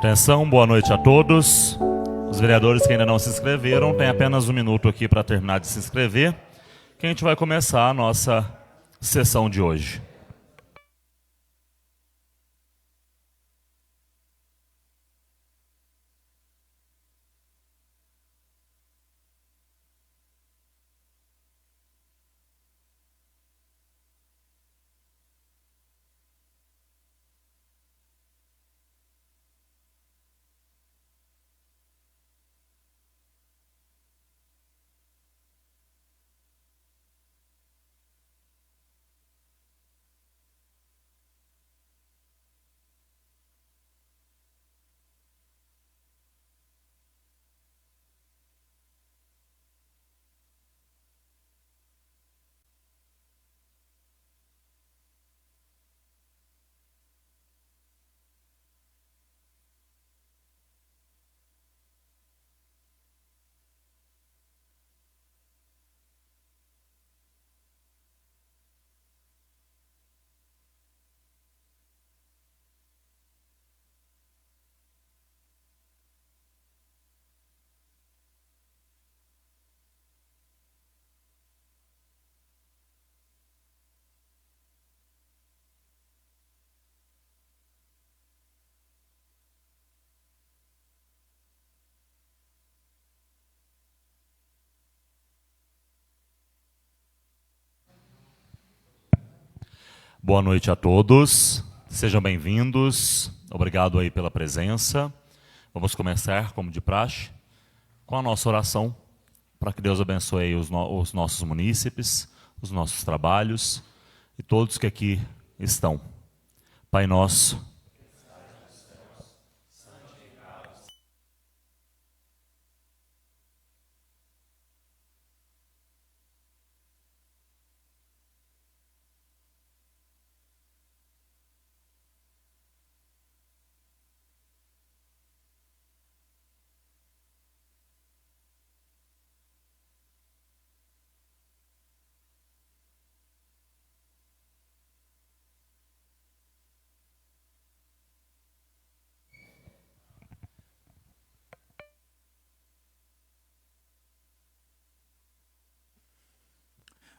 Atenção, boa noite a todos. Os vereadores que ainda não se inscreveram, têm apenas um minuto aqui para terminar de se inscrever, que a gente vai começar a nossa sessão de hoje. Boa noite a todos, sejam bem-vindos, obrigado aí pela presença. Vamos começar, como de praxe, com a nossa oração, para que Deus abençoe os nossos munícipes, os nossos trabalhos e todos que aqui estão. Pai nosso,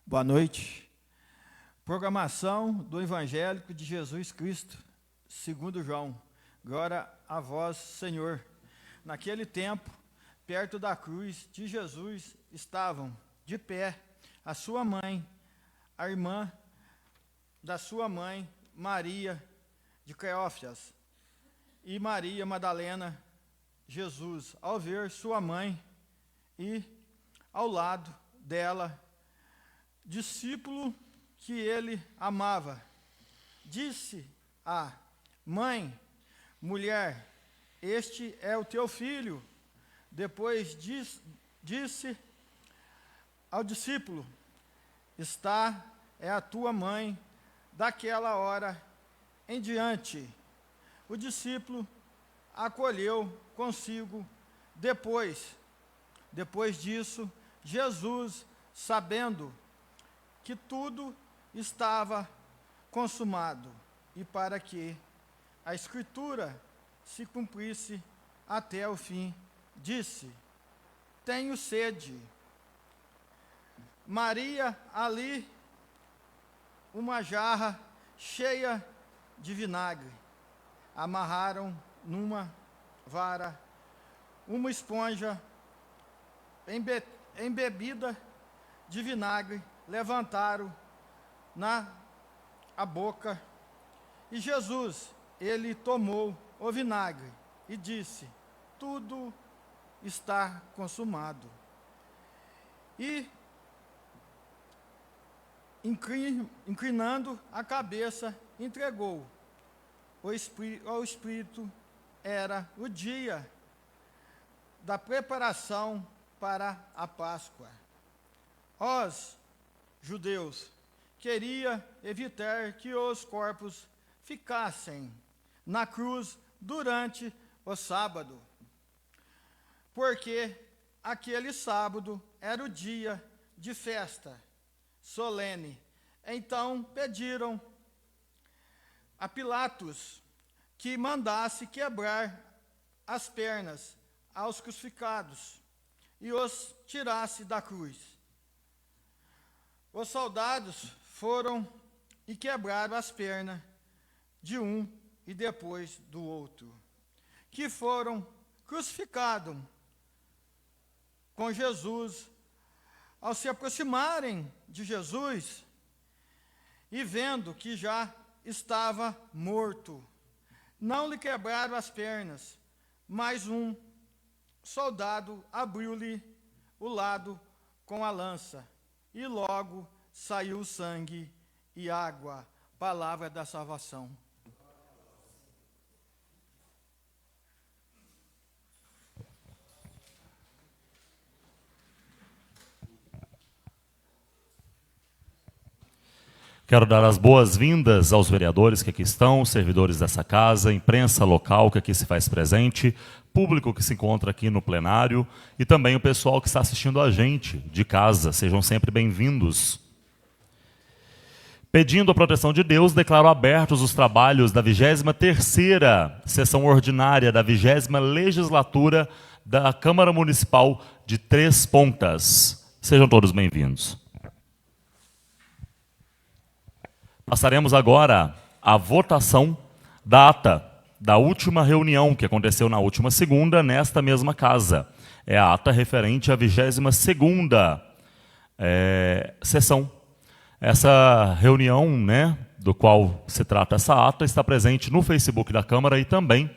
Boa noite. Programação do Evangélico de Jesus Cristo, segundo João. Glória a vós, Senhor. Naquele tempo, perto da cruz de Jesus, estavam de pé a sua mãe, a irmã da sua mãe, Maria de Cleófas, e Maria Madalena. Jesus, ao ver sua mãe e ao lado dela, discípulo que ele amava, disse à mãe: mulher, este é o teu filho. Depois disse ao discípulo: esta é a tua mãe. Daquela hora em diante, o discípulo acolheu consigo. Depois disso, Jesus, sabendo que tudo estava consumado, e para que a Escritura se cumprisse até o fim, disse: tenho sede. Maria ali uma jarra cheia de vinagre. Amarraram numa vara uma esponja embebida de vinagre, levantaram a boca, e Jesus, ele tomou o vinagre e disse: tudo está consumado. E, inclinando a cabeça, entregou ao Espírito. Era o dia da preparação para a Páscoa. Os judeus queriam evitar que os corpos ficassem na cruz durante o sábado, porque aquele sábado era o dia de festa solene. Então pediram a Pilatos que mandasse quebrar as pernas aos crucificados e os tirasse da cruz. Os soldados foram e quebraram as pernas de um e depois do outro, que foram crucificados com Jesus. Ao se aproximarem de Jesus e vendo que já estava morto, não lhe quebraram as pernas, mas um soldado abriu-lhe o lado com a lança, e logo saiu sangue e água. Palavra da salvação. Quero dar as boas-vindas aos vereadores que aqui estão, servidores dessa casa, imprensa local que aqui se faz presente, público que se encontra aqui no plenário e também o pessoal que está assistindo a gente de casa. Sejam sempre bem-vindos. Pedindo a proteção de Deus, declaro abertos os trabalhos da 23ª sessão ordinária da 20ª legislatura da Câmara Municipal de Três Pontas. Sejam todos bem-vindos. Passaremos agora à votação da ata da última reunião que aconteceu na última segunda, nesta mesma casa. É a ata referente à 22ª sessão. Essa reunião, do qual se trata essa ata, está presente no Facebook da Câmara e também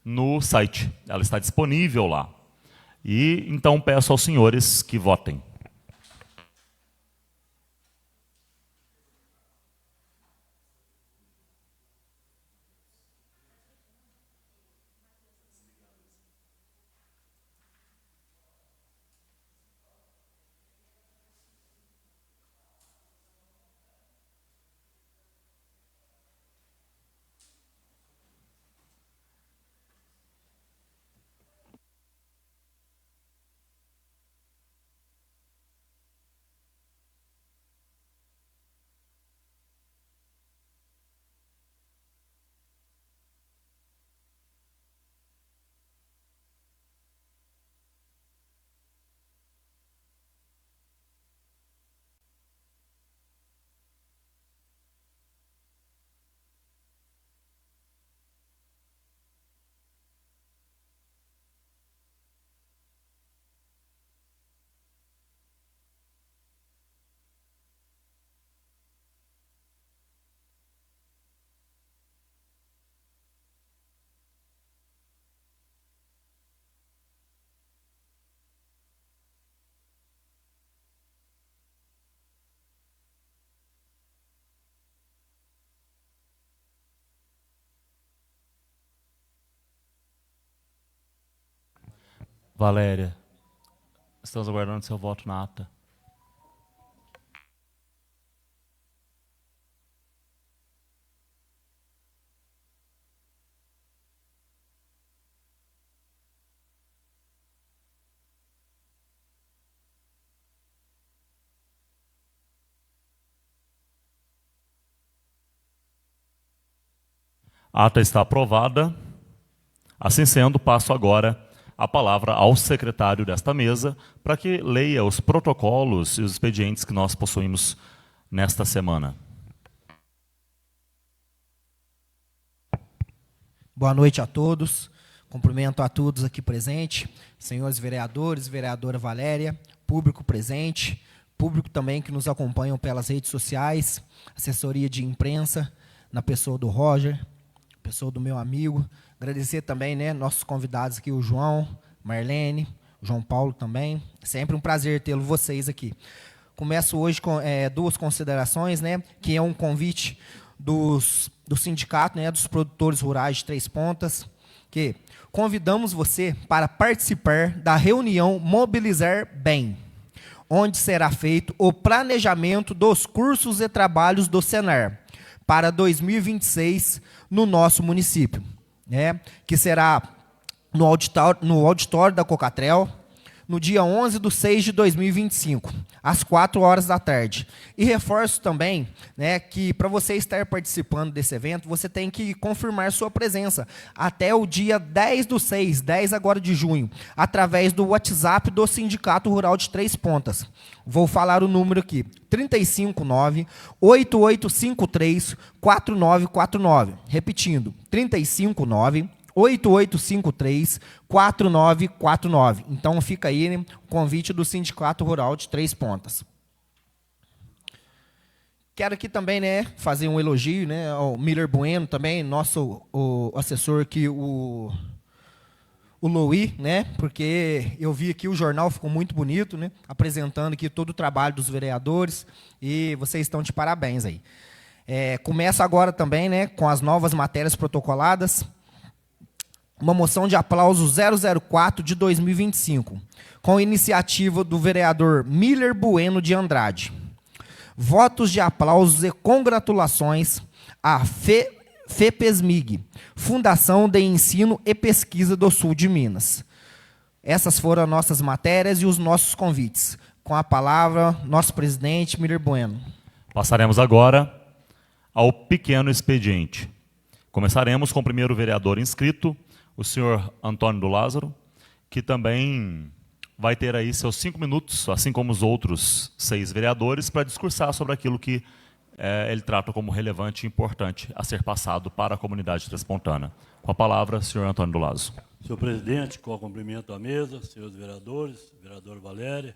no site. Ela está disponível lá. E então peço aos senhores que votem. Valéria, estamos aguardando seu voto na ata. A ata está aprovada. Assim sendo, passo agora a palavra ao secretário desta mesa para que leia os protocolos e os expedientes que nós possuímos nesta semana. Boa noite a todos. Cumprimento a todos aqui presentes, senhores vereadores, vereadora Valéria, público presente, público também que nos acompanham pelas redes sociais, assessoria de imprensa, na pessoa do Roger, pessoa do meu amigo. Agradecer também, nossos convidados aqui, o João, Marlene, o João Paulo também. Sempre um prazer tê-lo vocês aqui. Começo hoje com duas considerações, que é um convite do sindicato, dos produtores rurais de Três Pontas, que convidamos você para participar da reunião Mobilizar Bem, onde será feito o planejamento dos cursos e trabalhos do Senar para 2026 no nosso município. Que será no auditório da Cocatrel, no dia 11/6/2025, às 4h. E reforço também, né, que para você estar participando desse evento, você tem que confirmar sua presença até o dia 10/6, 10 agora de junho, através do WhatsApp do Sindicato Rural de Três Pontas. Vou falar o número aqui, 359-8853-4949. Repetindo, 359-8853-4949. Então, fica aí, né, o convite do Sindicato Rural de Três Pontas. Quero aqui também, né, fazer um elogio, né, ao Miller Bueno, também, o assessor aqui, o Louis, né, porque eu vi aqui o jornal, ficou muito bonito, né, apresentando aqui todo o trabalho dos vereadores, e vocês estão de parabéns aí. Começa agora também, né, com as novas matérias protocoladas, uma moção de aplauso 004 de 2025, com iniciativa do vereador Miller Bueno de Andrade. Votos de aplausos e congratulações à FEPESMIG, Fundação de Ensino e Pesquisa do Sul de Minas. Essas foram as nossas matérias e os nossos convites. Com a palavra, nosso presidente, Miller Bueno. Passaremos agora ao pequeno expediente. Começaremos com o primeiro vereador inscrito, o senhor Antônio do Lázaro, que também vai ter aí seus 5 minutos, assim como os outros 6 vereadores, para discursar sobre aquilo que ele trata como relevante e importante a ser passado para a comunidade transpontana. Com a palavra, senhor Antônio do Lázaro. Senhor presidente, com o cumprimento à mesa, senhores vereadores, vereador Valéria,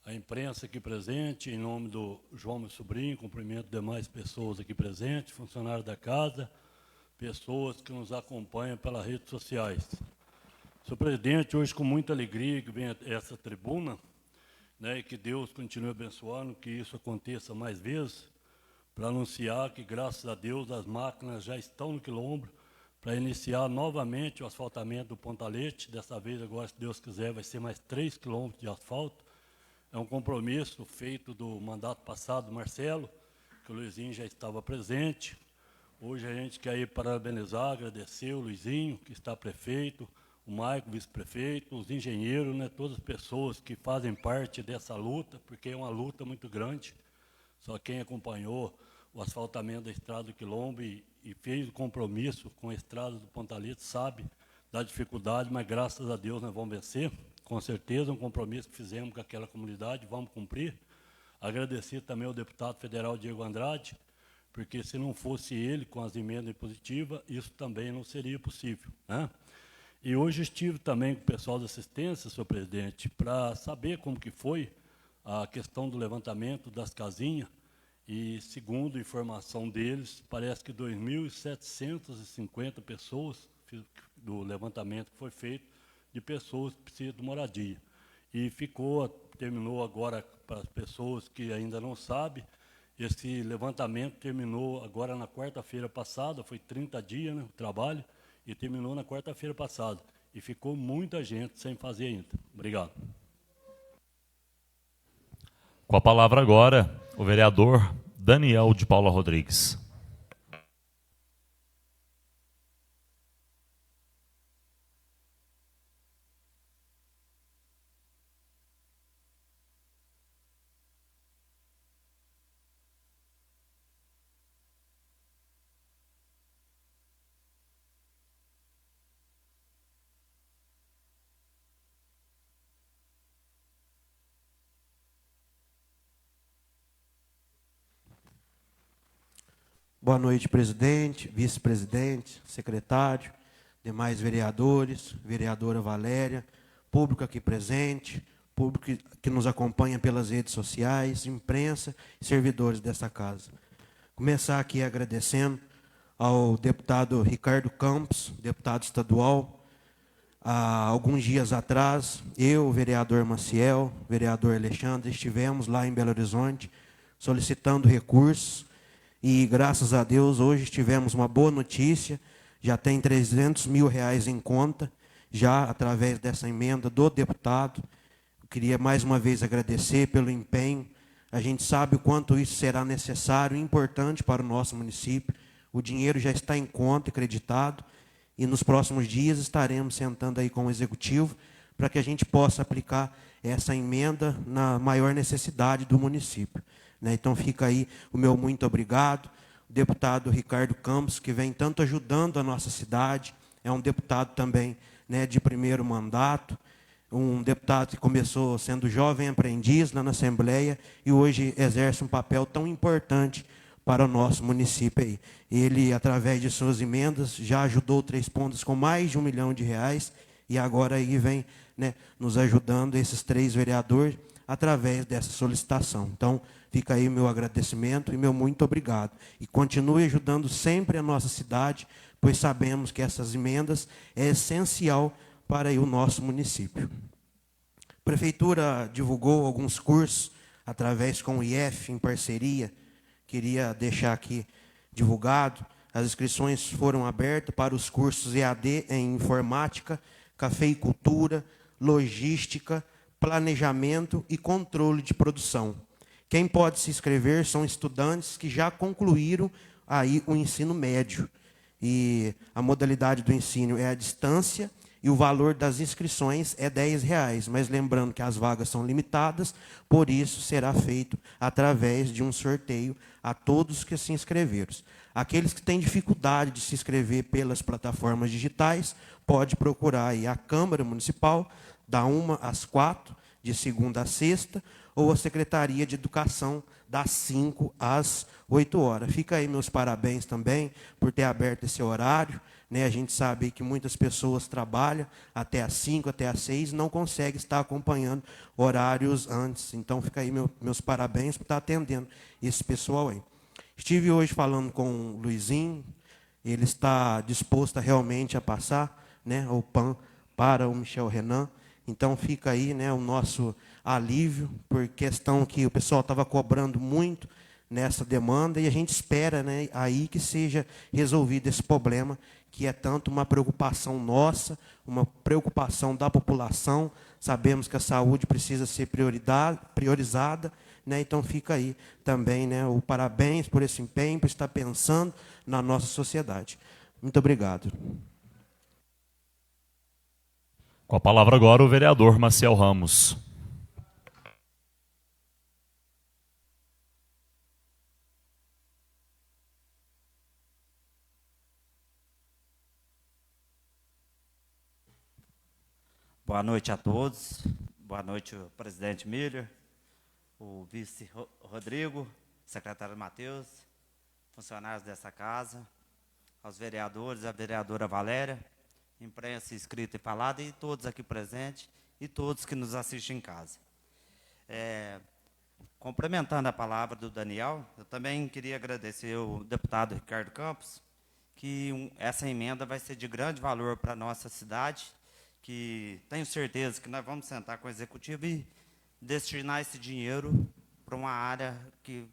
a imprensa aqui presente, em nome do João, meu sobrinho, cumprimento demais pessoas aqui presentes, funcionários da casa, pessoas que nos acompanham pelas redes sociais. Senhor presidente, hoje com muita alegria que vem a essa tribuna, né, e que Deus continue abençoando, que isso aconteça mais vezes, para anunciar que, graças a Deus, as máquinas já estão no quilombo, para iniciar novamente o asfaltamento do Pontalete. Dessa vez, agora, se Deus quiser, vai ser mais 3 quilômetros de asfalto. É um compromisso feito do mandato passado do Marcelo, que o Luizinho já estava presente. Hoje a gente quer ir parabenizar, agradecer o Luizinho, que está prefeito, o Maico, vice-prefeito, os engenheiros, né, todas as pessoas que fazem parte dessa luta, porque é uma luta muito grande. Só quem acompanhou o asfaltamento da estrada do Quilombo e fez o compromisso com a estrada do Pontalete sabe da dificuldade, mas graças a Deus nós vamos vencer. Com certeza, um compromisso que fizemos com aquela comunidade, vamos cumprir. Agradecer também ao deputado federal Diego Andrade, porque se não fosse ele com as emendas positivas, isso também não seria possível, né? E hoje estive também com o pessoal da assistência, senhor presidente, para saber como que foi a questão do levantamento das casinhas, e, segundo a informação deles, parece que 2.750 pessoas do levantamento que foi feito de pessoas que precisam de moradia. E terminou agora, para as pessoas que ainda não sabem, esse levantamento terminou agora na quarta-feira passada, foi 30 dias, né, o trabalho, e terminou na quarta-feira passada. E ficou muita gente sem fazer ainda. Obrigado. Com a palavra agora, o vereador Daniel de Paula Rodrigues. Boa noite, presidente, vice-presidente, secretário, demais vereadores, vereadora Valéria, público aqui presente, público que nos acompanha pelas redes sociais, imprensa e servidores desta casa. Começar aqui agradecendo ao deputado Ricardo Campos, deputado estadual. Há alguns dias atrás, eu, o vereador Maciel, o vereador Alexandre, estivemos lá em Belo Horizonte solicitando recursos. E, graças a Deus, hoje tivemos uma boa notícia, já tem R$300 mil em conta, já através dessa emenda do deputado. Eu queria mais uma vez agradecer pelo empenho. A gente sabe o quanto isso será necessário e importante para o nosso município. O dinheiro já está em conta, acreditado, e nos próximos dias estaremos sentando aí com o Executivo para que a gente possa aplicar essa emenda na maior necessidade do município. Né? Então fica aí o meu muito obrigado. O deputado Ricardo Campos, que vem tanto ajudando a nossa cidade, é um deputado também, né, de primeiro mandato, um deputado que começou sendo jovem aprendiz lá na Assembleia e hoje exerce um papel tão importante para o nosso município aí. Ele, através de suas emendas, já ajudou Três Pontas com mais de R$ 1 milhão e agora aí vem, né, nos ajudando esses 3 vereadores através dessa solicitação. Então, fica aí meu agradecimento e meu muito obrigado. E continue ajudando sempre a nossa cidade, pois sabemos que essas emendas é essencial para aí o nosso município. A Prefeitura divulgou alguns cursos através com o IF, em parceria. Queria deixar aqui divulgado. As inscrições foram abertas para os cursos EAD em informática, cafeicultura, logística, planejamento e controle de produção. Quem pode se inscrever são estudantes que já concluíram aí o ensino médio. E a modalidade do ensino é à distância e o valor das inscrições é R$10. Mas lembrando que as vagas são limitadas, por isso será feito através de um sorteio a todos que se inscreveram. Aqueles que têm dificuldade de se inscrever pelas plataformas digitais, pode procurar aí a Câmara Municipal, da 1 às 4, de segunda a sexta, ou a Secretaria de Educação, das 5 às 8 horas. Fica aí meus parabéns também por ter aberto esse horário. Né? A gente sabe que muitas pessoas trabalham até às 5, até às 6, não conseguem estar acompanhando horários antes. Então, fica aí meus parabéns por estar atendendo esse pessoal aí. Estive hoje falando com o Luizinho, ele está disposto a realmente a passar, né, o PAN para o Michel Renan. Então, fica aí, né, o nosso alívio, por questão que o pessoal estava cobrando muito nessa demanda, e a gente espera, né, aí que seja resolvido esse problema, que é tanto uma preocupação nossa, uma preocupação da população. Sabemos que a saúde precisa ser priorizada, né, então fica aí também, né, o parabéns por esse empenho, por estar pensando na nossa sociedade. Muito obrigado. Com a palavra agora o vereador Maciel Ramos. Boa noite a todos. Boa noite, o presidente Miller, o vice Rodrigo, secretário Matheus, funcionários dessa casa, aos vereadores, a vereadora Valéria, imprensa escrita e falada, e todos aqui presentes, e todos que nos assistem em casa. Complementando a palavra do Daniel, eu também queria agradecer ao deputado Ricardo Campos, que essa emenda vai ser de grande valor para a nossa cidade, que tenho certeza que nós vamos sentar com o executivo e destinar esse dinheiro para uma área que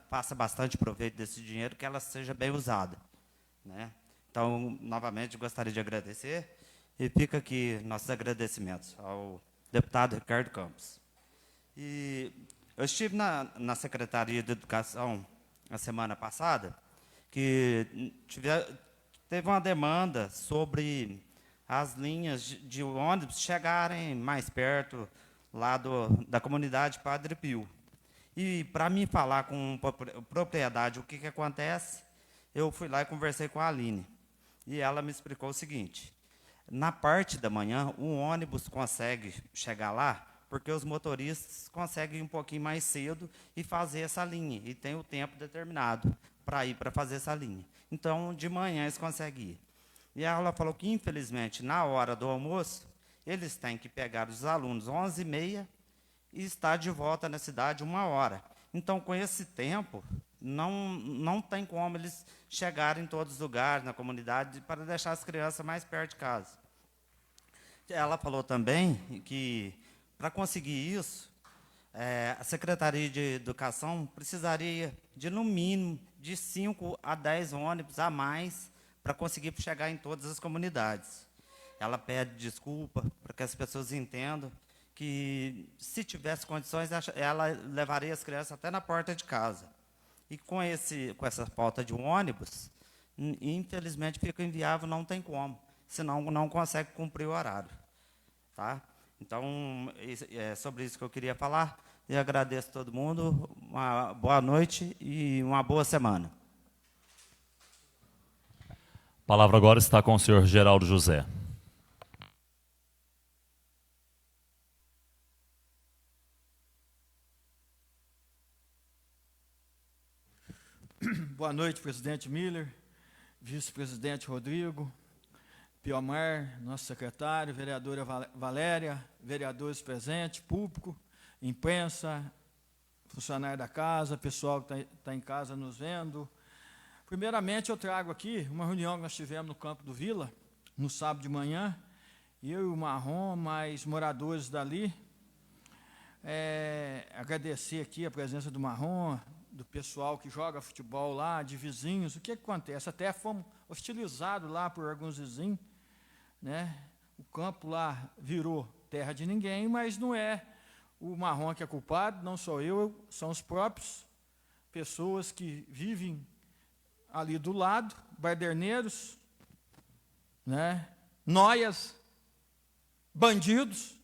faça bastante proveito desse dinheiro, que ela seja bem usada, né? Então, novamente, gostaria de agradecer, e fica aqui nossos agradecimentos ao deputado Ricardo Campos. E eu estive na Secretaria de Educação na semana passada, que teve uma demanda sobre as linhas de ônibus chegarem mais perto lá da comunidade Padre Pio. E, para mim falar com propriedade o que acontece, eu fui lá e conversei com a Aline. E ela me explicou o seguinte: na parte da manhã, o ônibus consegue chegar lá, porque os motoristas conseguem ir um pouquinho mais cedo e fazer essa linha, e tem o tempo determinado para ir para fazer essa linha. Então, de manhã eles conseguem ir. E ela falou que, infelizmente, na hora do almoço, eles têm que pegar os alunos 11h30 e estar de volta na cidade 1h. Então, com esse tempo, não tem como eles chegarem em todos os lugares, na comunidade, para deixar as crianças mais perto de casa. Ela falou também que, para conseguir isso, a Secretaria de Educação precisaria de, no mínimo, de 5 a 10 ônibus a mais para conseguir chegar em todas as comunidades. Ela pede desculpa para que as pessoas entendam que, se tivesse condições, ela levaria as crianças até na porta de casa. E com essa falta de um ônibus, infelizmente fica inviável, não tem como, senão não consegue cumprir o horário. tá? Então, é sobre isso que eu queria falar. E agradeço a todo mundo. Uma boa noite e uma boa semana. A palavra agora está com o senhor Geraldo José. Boa noite, presidente Miller, vice-presidente Rodrigo, Piomar, nosso secretário, vereadora Valéria, vereadores presentes, público, imprensa, funcionário da casa, pessoal que está em casa nos vendo. Primeiramente, eu trago aqui uma reunião que nós tivemos no campo do Vila, no sábado de manhã, eu e o Marrom, mais moradores dali. Agradecer aqui a presença do Marrom, do pessoal que joga futebol lá, de vizinhos. O que acontece? Até fomos hostilizados lá por alguns vizinhos, né? O campo lá virou terra de ninguém, mas não é o Marrom que é culpado, não sou eu, são os próprios pessoas que vivem ali do lado, baderneiros, né? Noias, bandidos,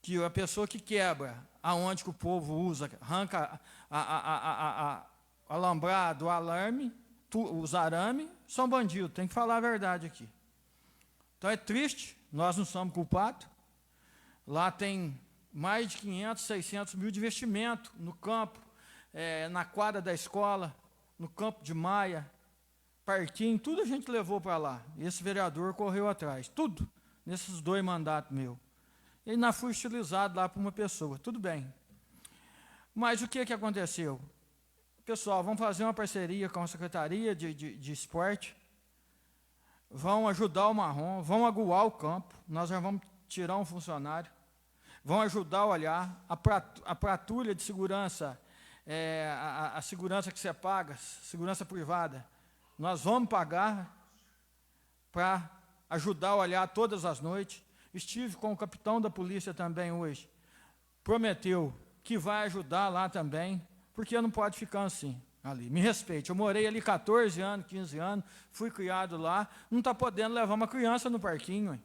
que a pessoa que quebra aonde que o povo usa, arranca alambrado, o alarme, os arame, são bandidos, tem que falar a verdade aqui. Então é triste, nós não somos culpados. Lá tem mais de 500, 600 mil de investimento no campo, na quadra da escola, no campo de Maia, parquinho, tudo a gente levou para lá. E esse vereador correu atrás, tudo, nesses 2 mandatos meus. Ele não foi hostilizado lá por uma pessoa, tudo bem. Mas o que aconteceu? Pessoal, vamos fazer uma parceria com a Secretaria de Esporte, vão ajudar o Marrom, vão aguar o campo, nós já vamos tirar um funcionário, vão ajudar a olhar, a patrulha de segurança, a segurança que você paga, segurança privada, nós vamos pagar para ajudar a olhar todas as noites. Estive com o capitão da polícia também hoje. Prometeu que vai ajudar lá também, porque não pode ficar assim ali. Me respeite, eu morei ali 14 anos, 15 anos, fui criado lá, não está podendo levar uma criança no parquinho. Hein?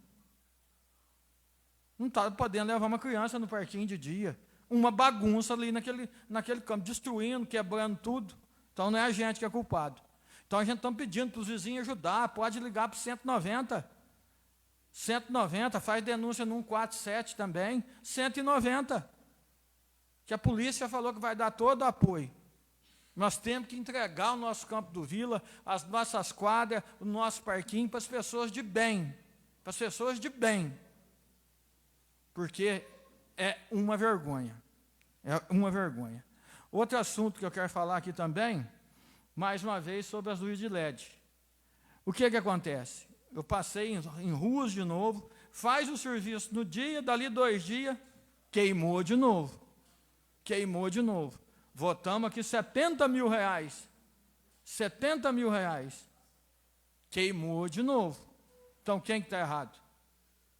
Não está podendo levar uma criança no parquinho de dia. Uma bagunça ali naquele campo, destruindo, quebrando tudo. Então não é a gente que é culpado. Então a gente está pedindo para os vizinhos ajudar, pode ligar para o 190. 190, faz denúncia no 147 também, 190. Que a polícia falou que vai dar todo o apoio. Nós temos que entregar o nosso campo do Vila, as nossas quadras, o nosso parquinho para as pessoas de bem. Para as pessoas de bem. Porque é uma vergonha. É uma vergonha. Outro assunto que eu quero falar aqui também, mais uma vez, sobre as luzes de LED. O que acontece? Eu passei em ruas de novo, faz o serviço no dia, dali 2 dias, queimou de novo. Queimou de novo. Votamos aqui R$70 mil. R$70 mil. Queimou de novo. Então, quem está errado?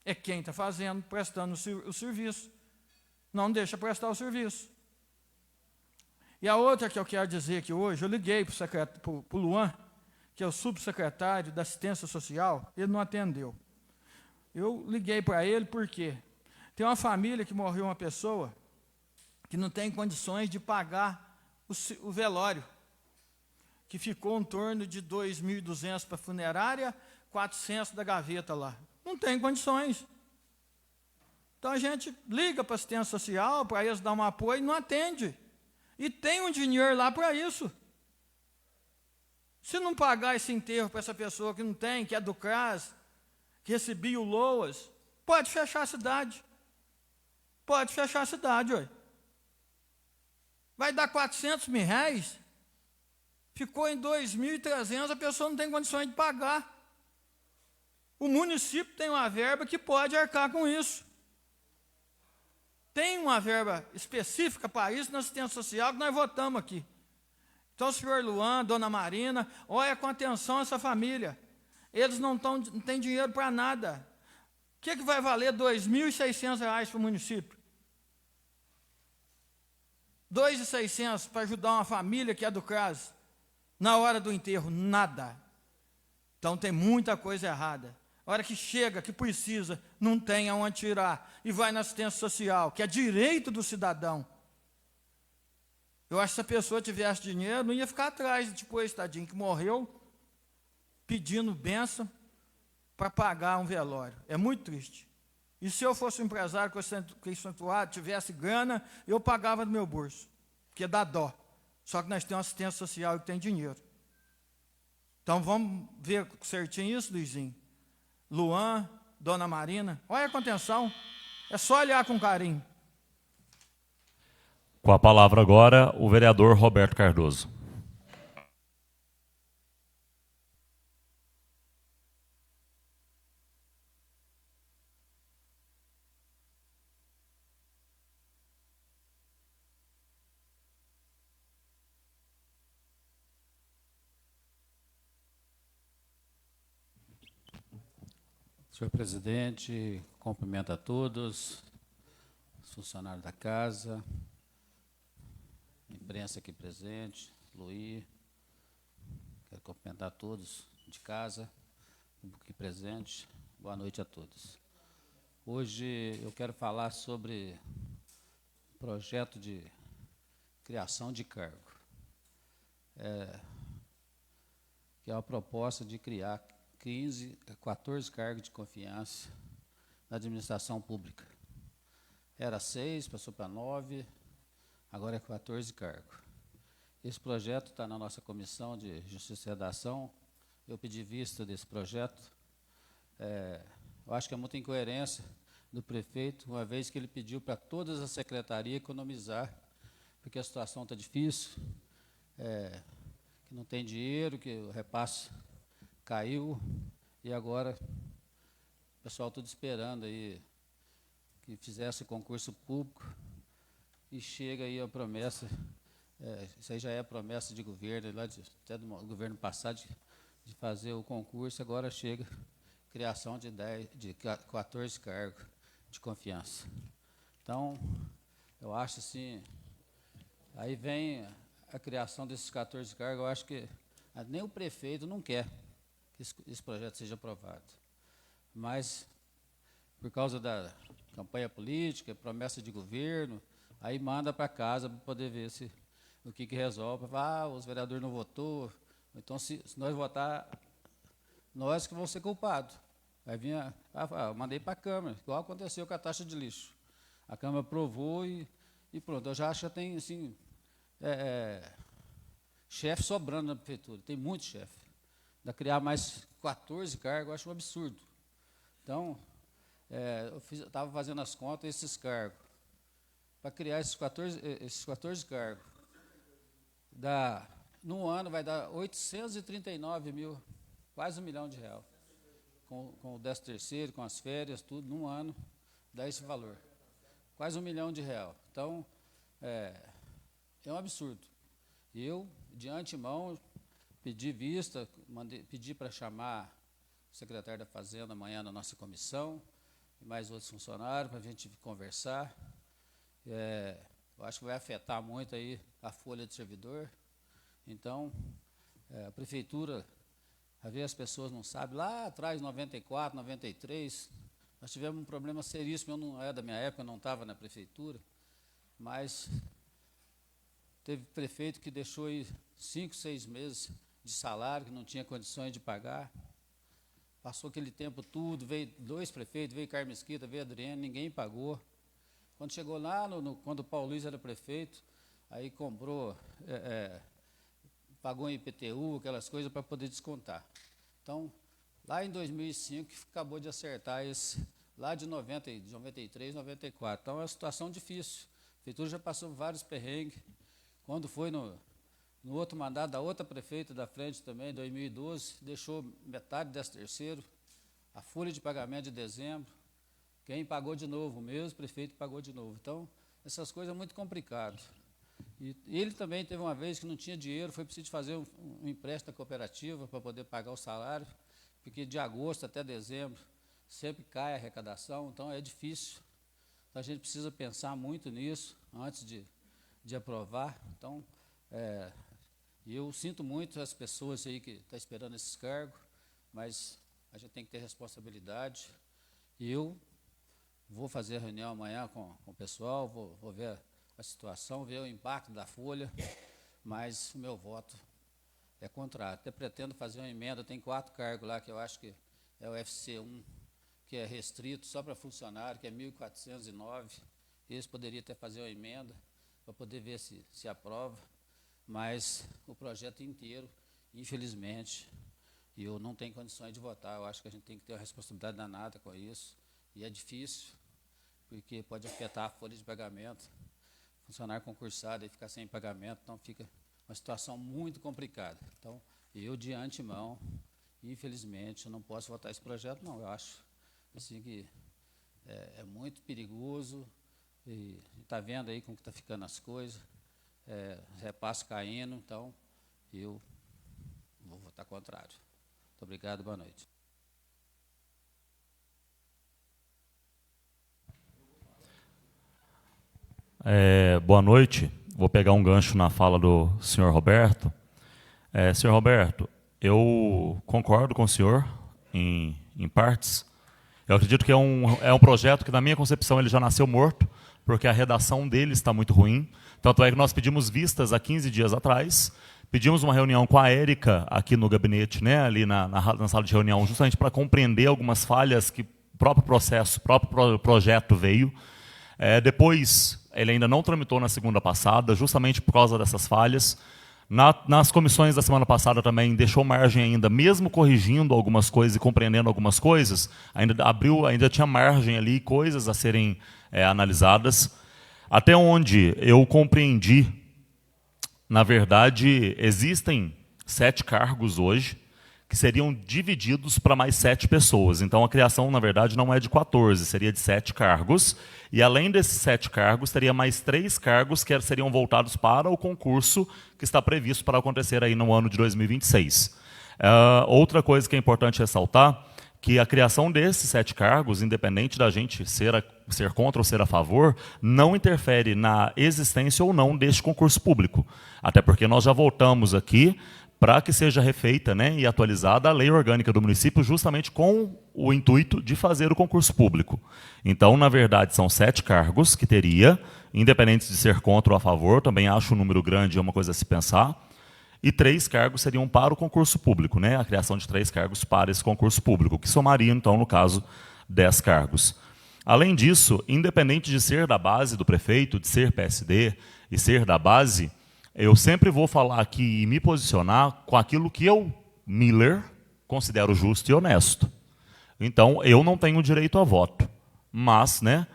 É quem está fazendo, prestando o serviço. Não deixa prestar o serviço. E a outra que eu quero dizer aqui hoje, eu liguei para o Luan, que é o subsecretário da Assistência Social, ele não atendeu. Eu liguei para ele porque tem uma família que morreu uma pessoa que não tem condições de pagar o velório, que ficou em torno de 2.200 para a funerária, 400 da gaveta lá. Não tem condições. Então a gente liga para a assistência social, para eles dar um apoio, e não atende. E tem um dinheiro lá para isso. Se não pagar esse enterro para essa pessoa que não tem, que é do CRAS, que recebia o LOAS, pode fechar a cidade. Pode fechar a cidade, ué. Vai dar R$400 mil, ficou em 2.300, a pessoa não tem condições de pagar. O município tem uma verba que pode arcar com isso. Tem uma verba específica para isso na assistência social que nós votamos aqui. Então, o senhor Luan, dona Marina, olha com atenção essa família. Eles não têm dinheiro para nada. O que vai valer R$2.600 para o município? R$2.600 para ajudar uma família que é do CRAS. Na hora do enterro, nada. Então, tem muita coisa errada. A hora que chega, que precisa, não tem aonde tirar, e vai na assistência social, que é direito do cidadão. Eu acho que se a pessoa tivesse dinheiro, não ia ficar atrás, depois, tadinho, que morreu, pedindo bênção para pagar um velório. É muito triste. E se eu fosse um empresário com esse santuário, tivesse grana, eu pagava do meu bolso, porque dá dó. Só que nós temos assistência social que tem dinheiro. Então vamos ver certinho isso, Luizinho. Luan, Dona Marina, olha com atenção, é só olhar com carinho. Com a palavra agora, o vereador Roberto Cardoso. Senhor presidente, cumprimento a todos, os funcionários da casa, imprensa aqui presente, Luí, quero cumprimentar a todos de casa, público aqui presente, boa noite a todos. Hoje eu quero falar sobre projeto de criação de cargo, que é uma proposta de criar 14 cargos de confiança na administração pública. Era 6, passou para 9, agora é 14 cargos. Esse projeto está na nossa comissão de Justiça e Redação. Eu pedi vista desse projeto. Eu acho que é muita incoerência do prefeito, uma vez que ele pediu para todas as secretarias economizar, porque a situação está difícil, que não tem dinheiro, que o repasse caiu, e agora o pessoal tudo esperando aí que fizesse concurso público, e chega aí a promessa, isso aí já é promessa de governo, lá até do governo passado, de fazer o concurso, agora chega a criação de 14 cargos de confiança. Então, eu acho assim, aí vem a criação desses 14 cargos, eu acho que nem o prefeito não quer que esse projeto seja aprovado. Mas, por causa da campanha política, promessa de governo, aí manda para casa para poder ver o que resolve. Os vereadores não votou, então se nós votar, nós que vamos ser culpados. Vai vir, eu mandei para a Câmara, igual aconteceu com a taxa de lixo. A Câmara aprovou e pronto. Eu já acho que tem, assim, chefe sobrando na prefeitura, tem muito chefe. Ainda criar mais 14 cargos, eu acho um absurdo. Então, eu estava fazendo as contas, esses cargos, para criar esses 14 cargos, no ano vai dar 839 mil, quase R$1 milhão, com o 13º, com as férias, tudo, num ano, dá esse valor. Quase R$1 milhão. Então, é um absurdo. Eu, de antemão, pedi vista, pedi para chamar o secretário da Fazenda amanhã na nossa comissão, e mais outros funcionários, para a gente conversar. Eu acho que vai afetar muito aí a folha de servidor. Então, a prefeitura, às vezes as pessoas não sabem, lá atrás, 94, 93, nós tivemos um problema seríssimo, eu não é da minha época, eu não estava na prefeitura, mas teve prefeito que deixou aí 5, 6 meses de salário, que não tinha condições de pagar. Passou aquele tempo tudo, veio 2 prefeitos, veio Carmen Mesquita, veio Adriano, ninguém pagou. Quando chegou lá, quando o Paulo Luiz era prefeito, aí comprou, pagou em IPTU, aquelas coisas para poder descontar. Então, lá em 2005, acabou de acertar esse, lá de 93, 94. Então, é uma situação difícil. A prefeitura já passou vários perrengues. Quando foi no outro mandato da outra prefeita da frente também, em 2012, deixou metade desse terceiro, a folha de pagamento de dezembro, quem pagou de novo, o mesmo prefeito pagou de novo. Então, essas coisas são muito complicadas. E ele também teve uma vez que não tinha dinheiro, foi preciso fazer um empréstimo da cooperativa para poder pagar o salário, porque de agosto até dezembro sempre cai a arrecadação, então é difícil. Então, a gente precisa pensar muito nisso antes de aprovar. Então, eu sinto muito as pessoas aí que estão esperando esses cargos, mas a gente tem que ter responsabilidade. E eu vou fazer a reunião amanhã com o pessoal, vou ver a situação, ver o impacto da folha, mas o meu voto é contrário. Até pretendo fazer uma emenda, tem 4 cargos lá, que eu acho que é o FC1, que é restrito só para funcionário, que é 1.409. Eles poderiam até fazer uma emenda para poder ver se aprova, mas o projeto inteiro, infelizmente, eu não tenho condições de votar. Eu acho que a gente tem que ter uma responsabilidade danada com isso, e é difícil, porque pode afetar a folha de pagamento. Funcionário concursado e ficar sem pagamento, então fica uma situação muito complicada. Então, eu, de antemão, infelizmente, eu não posso votar esse projeto, não. Eu acho assim, que é muito perigoso, e está vendo aí como está ficando as coisas, repasse caindo, então eu vou votar contrário. Muito obrigado, boa noite. Boa noite. Vou pegar um gancho na fala do senhor Roberto. Senhor Roberto, eu concordo com o senhor em partes. Eu acredito que é um projeto que, na minha concepção, ele já nasceu morto, porque a redação dele está muito ruim. Tanto é que nós pedimos vistas há 15 dias atrás, pedimos uma reunião com a Érica aqui no gabinete, né, ali na sala de reunião, justamente para compreender algumas falhas que o próprio processo, o próprio projeto veio. Depois, ele ainda não tramitou na segunda passada, justamente por causa dessas falhas. Nas comissões da semana passada também deixou margem ainda, mesmo corrigindo algumas coisas e compreendendo algumas coisas, ainda tinha margem ali, coisas a serem analisadas. Até onde eu compreendi, na verdade, existem 7 cargos hoje, que seriam divididos para mais 7 pessoas. Então, a criação, na verdade, não é de 14, seria de 7 cargos. E, além desses 7 cargos, teria mais 3 cargos que seriam voltados para o concurso que está previsto para acontecer aí no ano de 2026. Outra coisa que é importante ressaltar, que a criação desses 7 cargos, independente da gente ser contra ou ser a favor, não interfere na existência ou não deste concurso público. Até porque nós já voltamos aqui para que seja refeita, né, e atualizada a lei orgânica do município, justamente com o intuito de fazer o concurso público. Então, na verdade, são 7 cargos que teria, independente de ser contra ou a favor, também acho um número grande, é uma coisa a se pensar, e 3 cargos seriam para o concurso público, né, a criação de 3 cargos para esse concurso público, que somaria, então, no caso, 10 cargos. Além disso, independente de ser da base do prefeito, de ser PSD e ser da base, eu sempre vou falar aqui e me posicionar com aquilo que eu, Miller, considero justo e honesto. Então, eu não tenho direito a voto, mas, né,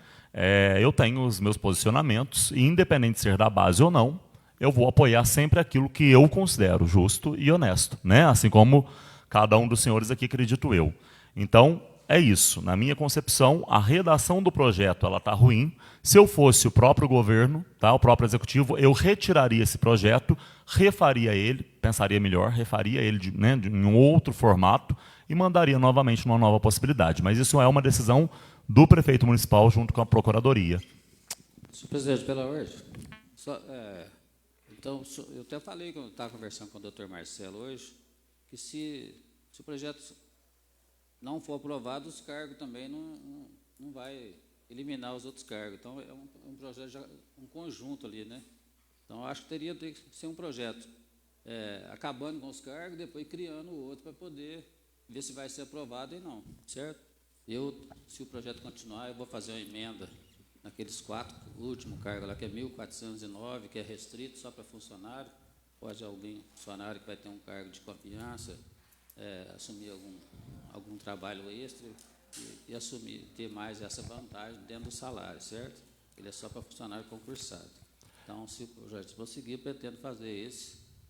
eu tenho os meus posicionamentos, e independente de ser da base ou não, eu vou apoiar sempre aquilo que eu considero justo e honesto, né? Assim como cada um dos senhores aqui, acredito eu. Então, é isso. Na minha concepção, a redação do projeto está ruim. Se eu fosse o próprio governo, tá, o próprio executivo, eu retiraria esse projeto, refaria ele, pensaria melhor, refaria ele em um outro formato e mandaria novamente uma nova possibilidade. Mas isso é uma decisão do prefeito municipal junto com a procuradoria. Senhor presidente, pela ordem. Então, eu até falei, quando estava conversando com o doutor Marcelo hoje, que se o projeto não for aprovado, os cargos também não vai eliminar os outros cargos. Então, é um projeto, um conjunto ali, né? Então, acho que teria que ser um projeto acabando com os cargos, depois criando o outro para poder ver se vai ser aprovado ou não, certo? Se o projeto continuar, eu vou fazer uma emenda naqueles 4 últimos cargos lá, que é 1.409, que é restrito só para funcionário. Pode alguém, funcionário que vai ter um cargo de confiança, assumir algum trabalho extra e assumir, ter mais essa vantagem dentro do salário, certo? Ele é só para funcionário concursado. Então, se o projeto for seguir, eu pretendo fazer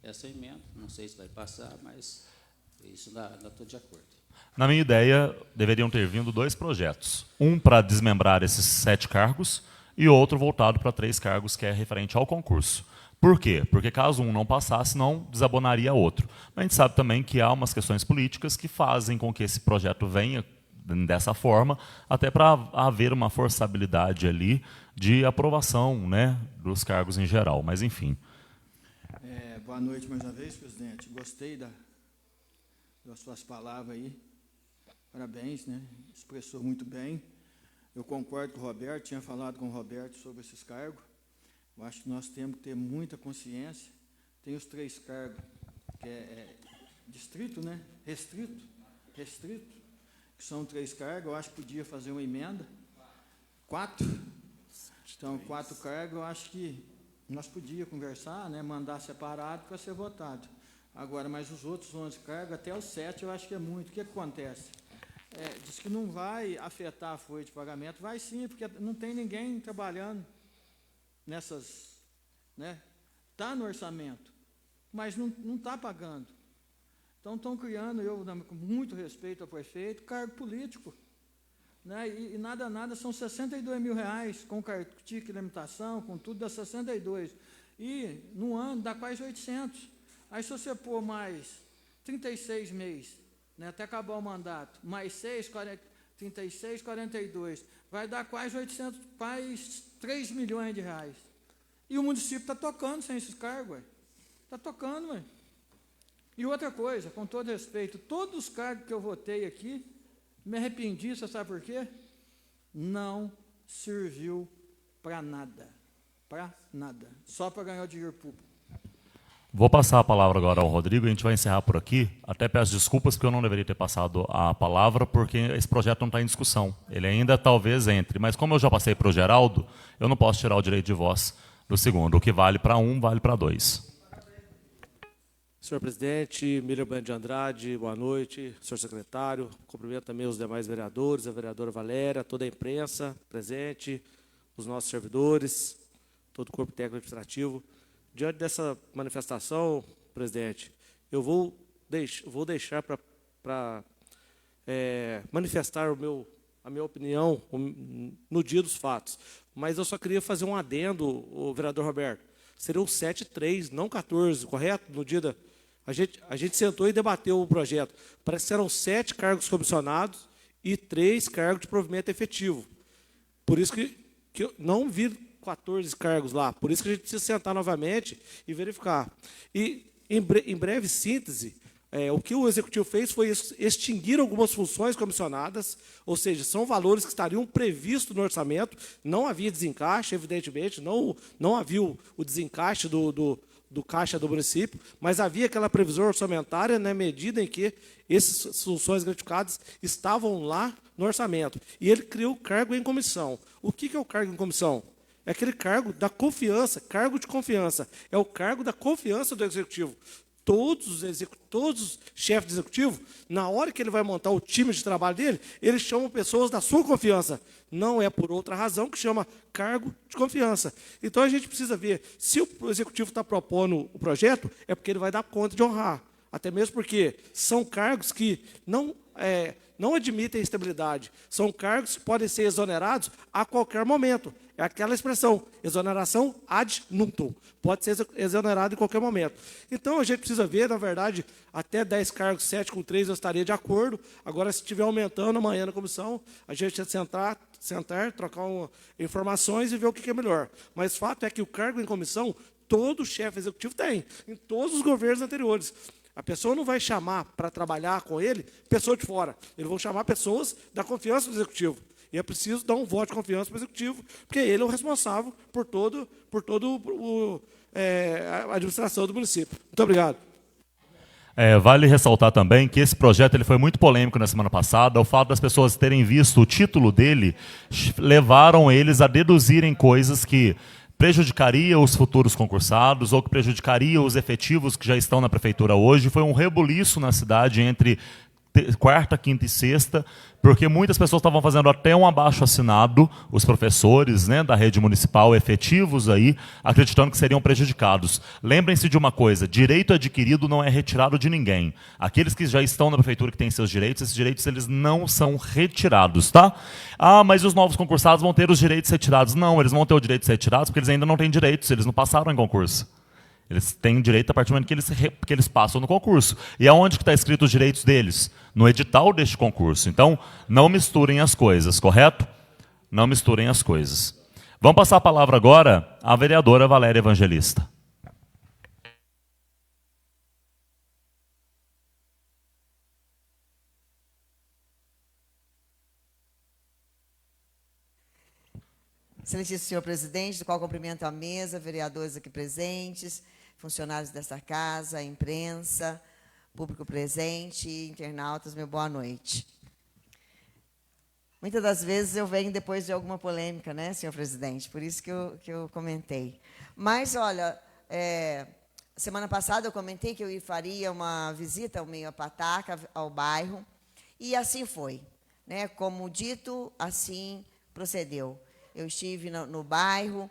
essa emenda. Não sei se vai passar, mas isso ainda estou de acordo. Na minha ideia, deveriam ter vindo 2 projetos. Um para desmembrar esses 7 cargos e outro voltado para 3 cargos, que é referente ao concurso. Por quê? Porque caso um não passasse, não desabonaria outro. Mas a gente sabe também que há umas questões políticas que fazem com que esse projeto venha dessa forma, até para haver uma forçabilidade ali de aprovação, né, dos cargos em geral. Mas, enfim. Boa noite mais uma vez, presidente. Gostei das suas palavras aí. Parabéns, né? Expressou muito bem. Eu concordo com o Roberto, tinha falado com o Roberto sobre esses cargos. Eu acho que nós temos que ter muita consciência. Tem os 3 cargos, que é distrito, né? Restrito, que são 3 cargos. Eu acho que podia fazer uma emenda. 4. Então, 4 cargos, eu acho que nós podíamos conversar, né? Mandar separado para ser votado. Agora, mas os outros 11 cargos, até os 7, eu acho que é muito. O que acontece? Diz que não vai afetar a folha de pagamento. Vai sim, porque não tem ninguém trabalhando nessas, né? Está no orçamento, mas não está pagando. Então, estão criando, com muito respeito ao prefeito, cargo político. Né? E nada, são R$62 mil, com ticket de limitação, com tudo, dá 62. E, no ano, dá quase 800. Aí, se você pôr mais 36 meses, né, até acabar o mandato, mais 6, 36, 42, vai dar quase 800, quase 3 milhões de reais. E o município está tocando sem esses cargos, está tocando, ué. E outra coisa, com todo respeito, todos os cargos que eu votei aqui, me arrependi, você sabe por quê? Não serviu para nada, só para ganhar o dinheiro público. Vou passar a palavra agora ao Rodrigo, a gente vai encerrar por aqui. Até peço desculpas porque eu não deveria ter passado a palavra, porque esse projeto não está em discussão. Ele ainda talvez entre, mas como eu já passei para o Geraldo, eu não posso tirar o direito de voz do segundo. O que vale para um, vale para 2. Senhor presidente, Miriam Bueno de Andrade, boa noite. Senhor secretário, cumprimento também os demais vereadores, a vereadora Valéria, toda a imprensa presente, os nossos servidores, todo o corpo técnico administrativo. Diante dessa manifestação, presidente, eu vou deixar para manifestar a minha opinião no dia dos fatos. Mas eu só queria fazer um adendo, o vereador Roberto. Seriam 7-3, não 14, correto? No dia da... A gente sentou e debateu o projeto. Parece que eram 7 cargos comissionados e 3 cargos de provimento efetivo. Por isso que eu não vi 14 cargos lá. Por isso que a gente precisa sentar novamente e verificar. E, em breve síntese, o que o Executivo fez foi extinguir algumas funções comissionadas, ou seja, são valores que estariam previstos no orçamento, não havia desencaixe, evidentemente, não havia o desencaixe do caixa do município, mas havia aquela previsão orçamentária na medida em que essas funções gratificadas estavam lá no orçamento. E ele criou o cargo em comissão. O que é o cargo em comissão? É aquele cargo da confiança, cargo de confiança. É o cargo da confiança do Executivo. Todos os chefes de executivo, na hora que ele vai montar o time de trabalho dele, eles chamam pessoas da sua confiança. Não é por outra razão que chama cargo de confiança. Então, a gente precisa ver, se o executivo está propondo o projeto, é porque ele vai dar conta de honrar. Até mesmo porque são cargos que não admitem estabilidade. São cargos que podem ser exonerados a qualquer momento. É aquela expressão, exoneração ad nutum. Pode ser exonerado em qualquer momento. Então, a gente precisa ver, na verdade, até 10 cargos, 7 com 3, eu estaria de acordo. Agora, se estiver aumentando amanhã na comissão, a gente vai sentar, trocar informações e ver o que é melhor. Mas o fato é que o cargo em comissão, todo chefe executivo tem, em todos os governos anteriores. A pessoa não vai chamar para trabalhar com ele pessoa de fora. Eles vão chamar pessoas da confiança do executivo. E é preciso dar um voto de confiança para o executivo, porque ele é o responsável por toda a administração do município. Muito obrigado. Vale ressaltar também que esse projeto ele foi muito polêmico na semana passada. O fato das pessoas terem visto o título dele levaram eles a deduzirem coisas que prejudicaria os futuros concursados ou que prejudicaria os efetivos que já estão na prefeitura hoje. Foi um rebuliço na cidade entre quarta, quinta e sexta, porque muitas pessoas estavam fazendo até um abaixo-assinado, os professores, né, da rede municipal efetivos aí, acreditando que seriam prejudicados. Lembrem-se de uma coisa, direito adquirido não é retirado de ninguém. Aqueles que já estão na prefeitura que têm seus direitos, esses direitos eles não são retirados, tá? Ah, mas os novos concursados vão ter os direitos retirados. Não, eles vão ter os direitos retirados porque eles ainda não têm direitos, eles não passaram em concurso. Eles têm direito a partir do momento que eles passam no concurso. E aonde que está escrito os direitos deles? No edital deste concurso. Então, não misturem as coisas, correto? Não misturem as coisas. Vamos passar a palavra agora à vereadora Valéria Evangelista. Excelentíssimo senhor presidente, do qual cumprimento a mesa, vereadores aqui presentes, funcionários desta casa, imprensa, público presente, internautas, meu boa noite. Muitas das vezes eu venho depois de alguma polêmica, né, senhor presidente? Por isso que eu comentei. Mas, olha, semana passada eu comentei que eu faria uma visita ao meio Pataca, ao bairro, e assim foi, né? Como dito, assim procedeu. Eu estive no bairro,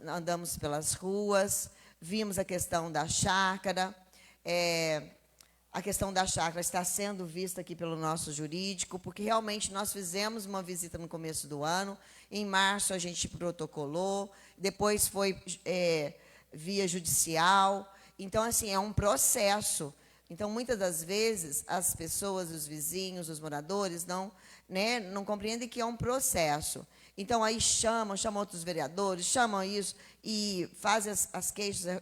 andamos pelas ruas, vimos a questão da chácara. A questão da chácara está sendo vista aqui pelo nosso jurídico, porque realmente nós fizemos uma visita no começo do ano. Em março a gente protocolou, depois foi via judicial. Então, assim, é um processo. Então, muitas das vezes, as pessoas, os vizinhos, os moradores, não compreendem que é um processo. Então, aí chamam outros vereadores, chamam isso e fazem as queixas,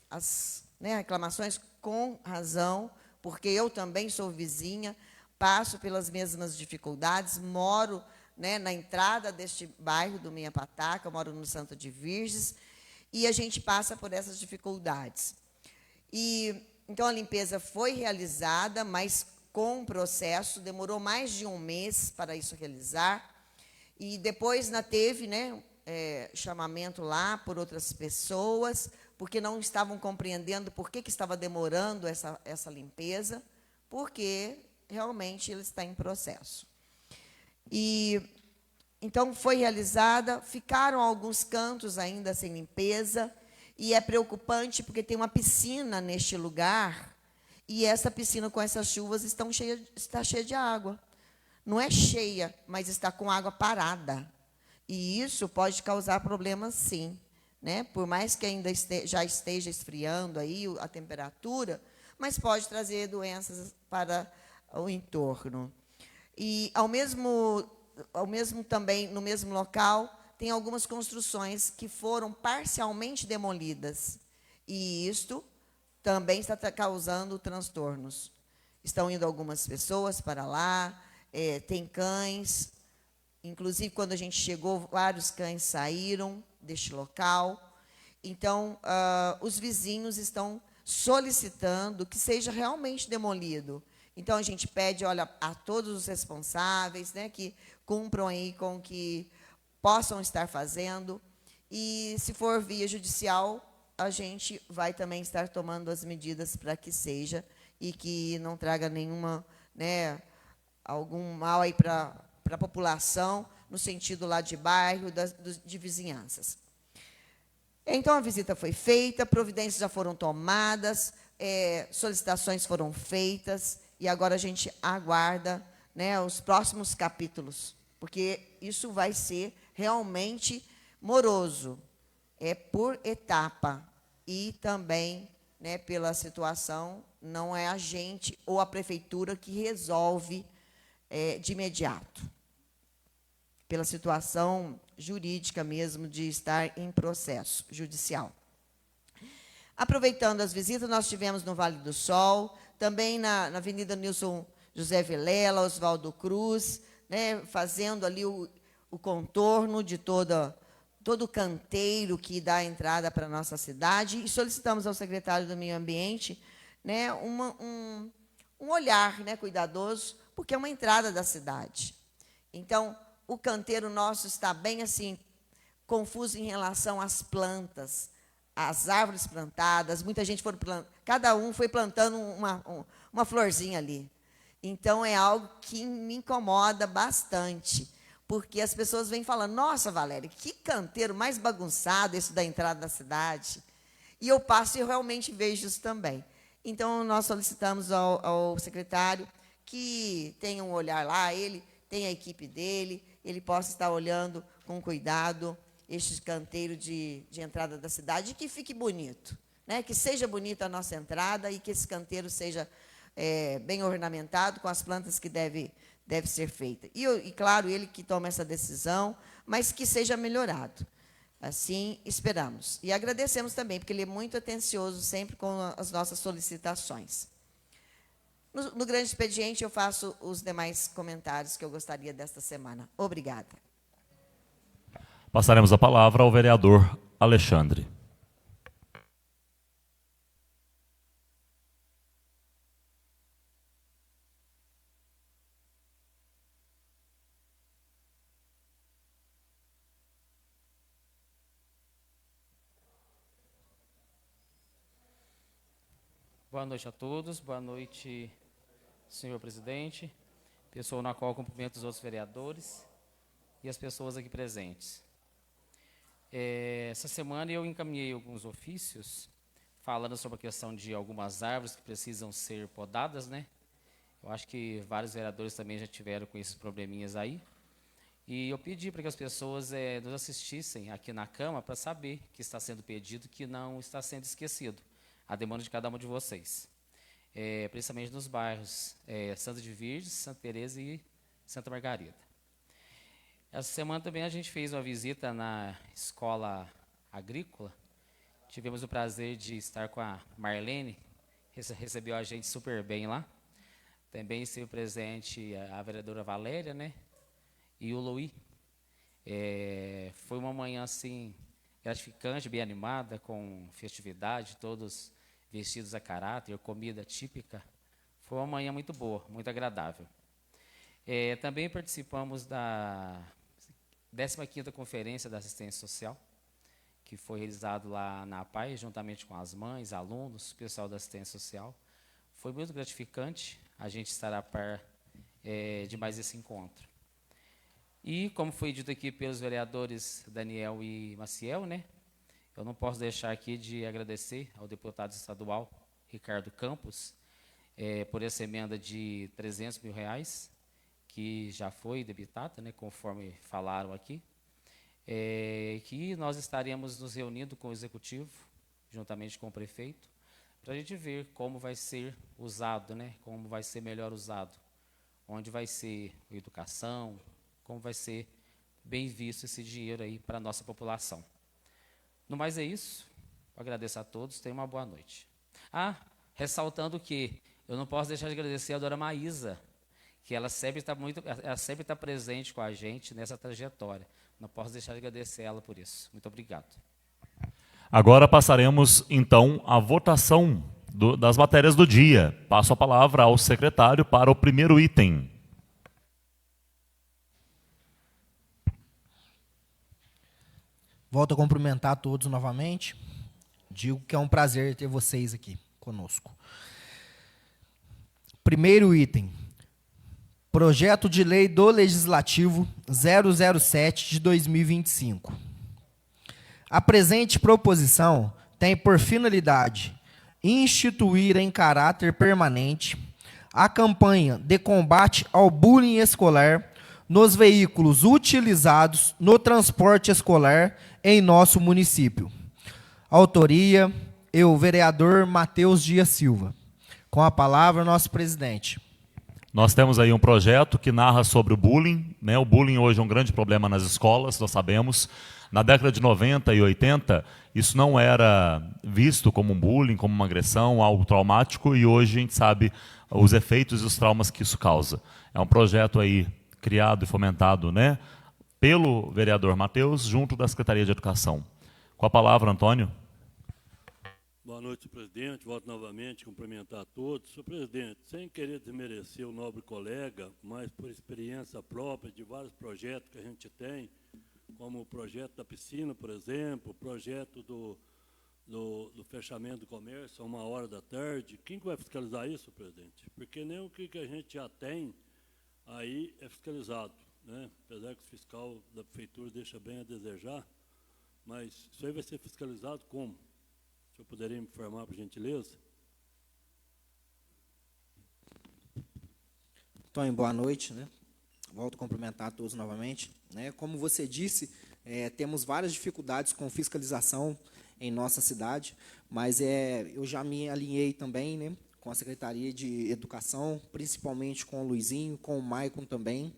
as reclamações com razão, porque eu também sou vizinha, passo pelas mesmas dificuldades, moro, né, na entrada deste bairro do Meia Pataca, eu moro no Santo de Virges, e a gente passa por essas dificuldades. Então, a limpeza foi realizada, mas com um processo, demorou mais de um mês para isso realizar. E depois teve chamamento lá por outras pessoas, porque não estavam compreendendo por que estava demorando essa limpeza, porque realmente ele está em processo. Então, foi realizada, ficaram alguns cantos ainda sem limpeza, e é preocupante porque tem uma piscina neste lugar, e essa piscina, com essas chuvas, está cheia de água. Não é cheia, mas está com água parada. E isso pode causar problemas, sim, né? Por mais que ainda já esteja esfriando aí a temperatura, mas pode trazer doenças para o entorno. E, ao mesmo também, no mesmo local, tem algumas construções que foram parcialmente demolidas. E isto também está causando transtornos. Estão indo algumas pessoas para lá, tem cães, inclusive, quando a gente chegou, vários cães saíram deste local. Então, os vizinhos estão solicitando que seja realmente demolido. Então, a gente pede, olha, a todos os responsáveis, né, que cumpram aí com o que possam estar fazendo. E, se for via judicial, a gente vai também estar tomando as medidas para que seja e que não traga nenhuma, algum mal aí para a população, no sentido lá de bairro, de vizinhanças. Então, a visita foi feita, providências já foram tomadas, solicitações foram feitas, e agora a gente aguarda, os próximos capítulos, porque isso vai ser realmente moroso, por etapa, e também, pela situação, não é a gente ou a prefeitura que resolve de imediato, pela situação jurídica mesmo de estar em processo judicial. Aproveitando as visitas, nós tivemos no Vale do Sol, também na Avenida Nilson José Vilela, Oswaldo Cruz, fazendo ali o contorno de todo o canteiro que dá a entrada para a nossa cidade, e solicitamos ao secretário do Meio Ambiente um olhar cuidadoso, porque é uma entrada da cidade. Então, o canteiro nosso está bem assim, confuso em relação às plantas, às árvores plantadas. Muita gente cada um foi plantando uma florzinha ali. Então, é algo que me incomoda bastante, porque as pessoas vêm falando, nossa, Valéria, que canteiro mais bagunçado esse da entrada da cidade. E eu passo e eu realmente vejo isso também. Então, nós solicitamos ao secretário que tenha um olhar lá, ele tem a equipe dele, ele possa estar olhando com cuidado este canteiro de entrada da cidade, e que fique bonito, que seja bonita a nossa entrada e que esse canteiro seja bem ornamentado com as plantas que deve ser feita. E, claro, ele que toma essa decisão, mas que seja melhorado. Assim, esperamos. E agradecemos também, porque ele é muito atencioso sempre com as nossas solicitações. No grande expediente, eu faço os demais comentários que eu gostaria desta semana. Obrigada. Passaremos a palavra ao vereador Alexandre. Boa noite a todos, boa noite, senhor presidente, pessoa na qual cumprimento os outros vereadores e as pessoas aqui presentes. Essa semana eu encaminhei alguns ofícios falando sobre a questão de algumas árvores que precisam ser podadas, né? Eu acho que vários vereadores também já tiveram com esses probleminhas aí. E eu pedi para que as pessoas nos assistissem aqui na Câmara para saber que está sendo pedido, que não está sendo esquecido. A demanda de cada um de vocês, principalmente nos bairros Santa de Virges, Santa Teresa e Santa Margarida. Essa semana também a gente fez uma visita na escola agrícola, tivemos o prazer de estar com a Marlene, recebeu a gente super bem lá, também esteve presente a vereadora Valéria, né, e o Luí. Foi uma manhã assim gratificante, bem animada, com festividade, todos vestidos a caráter, comida típica. Foi uma manhã muito boa, muito agradável. Também participamos da 15ª Conferência da Assistência Social, que foi realizado lá na APAI, juntamente com as mães, alunos, pessoal da assistência social. Foi muito gratificante, a gente estar a par de mais esse encontro. E, como foi dito aqui pelos vereadores Daniel e Maciel, né, eu não posso deixar aqui de agradecer ao deputado estadual Ricardo Campos por essa emenda de R$300 mil, que já foi debitada, né, conforme falaram aqui, que nós estaremos nos reunindo com o Executivo, juntamente com o Prefeito, para a gente ver como vai ser usado, né, como vai ser melhor usado, onde vai ser a educação, como vai ser bem visto esse dinheiro aí para a nossa população. No mais é isso, eu agradeço a todos, tenham uma boa noite. Ressaltando que eu não posso deixar de agradecer a dona Maísa, que ela sempre está presente com a gente nessa trajetória. Não posso deixar de agradecer ela por isso. Muito obrigado. Agora passaremos, então, à votação das matérias do dia. Passo a palavra ao secretário para o primeiro item. Volto a cumprimentar a todos novamente. Digo que é um prazer ter vocês aqui conosco. Primeiro item. Projeto de Lei do Legislativo 007 de 2025. A presente proposição tem por finalidade instituir em caráter permanente a campanha de combate ao bullying escolar nos veículos utilizados no transporte escolar em nosso município. Autoria, eu, vereador Matheus Dias Silva. Com a palavra, nosso presidente. Nós temos aí um projeto que narra sobre o bullying, né? O bullying hoje é um grande problema nas escolas, nós sabemos. Na década de 90 e 80, isso não era visto como um bullying, como uma agressão, algo traumático, e hoje a gente sabe os efeitos e os traumas que isso causa. É um projeto aí criado e fomentado, né, pelo vereador Matheus, junto da Secretaria de Educação. Com a palavra, Antônio. Boa noite, presidente. Volto novamente a cumprimentar a todos. Senhor presidente, sem querer desmerecer o nobre colega, mas por experiência própria de vários projetos que a gente tem, como o projeto da piscina, por exemplo, o projeto do fechamento do comércio a 13h, quem que vai fiscalizar isso, presidente? Porque nem o que a gente já tem aí é fiscalizado, né? Apesar que o fiscal da prefeitura deixa bem a desejar, mas isso aí vai ser fiscalizado como? O senhor poderia me informar, por gentileza? Antônio, boa noite, né? Volto a cumprimentar a todos novamente. Né? Como você disse, temos várias dificuldades com fiscalização em nossa cidade, mas eu já me alinhei também, né, com a Secretaria de Educação, principalmente com o Luizinho, com o Maicon também,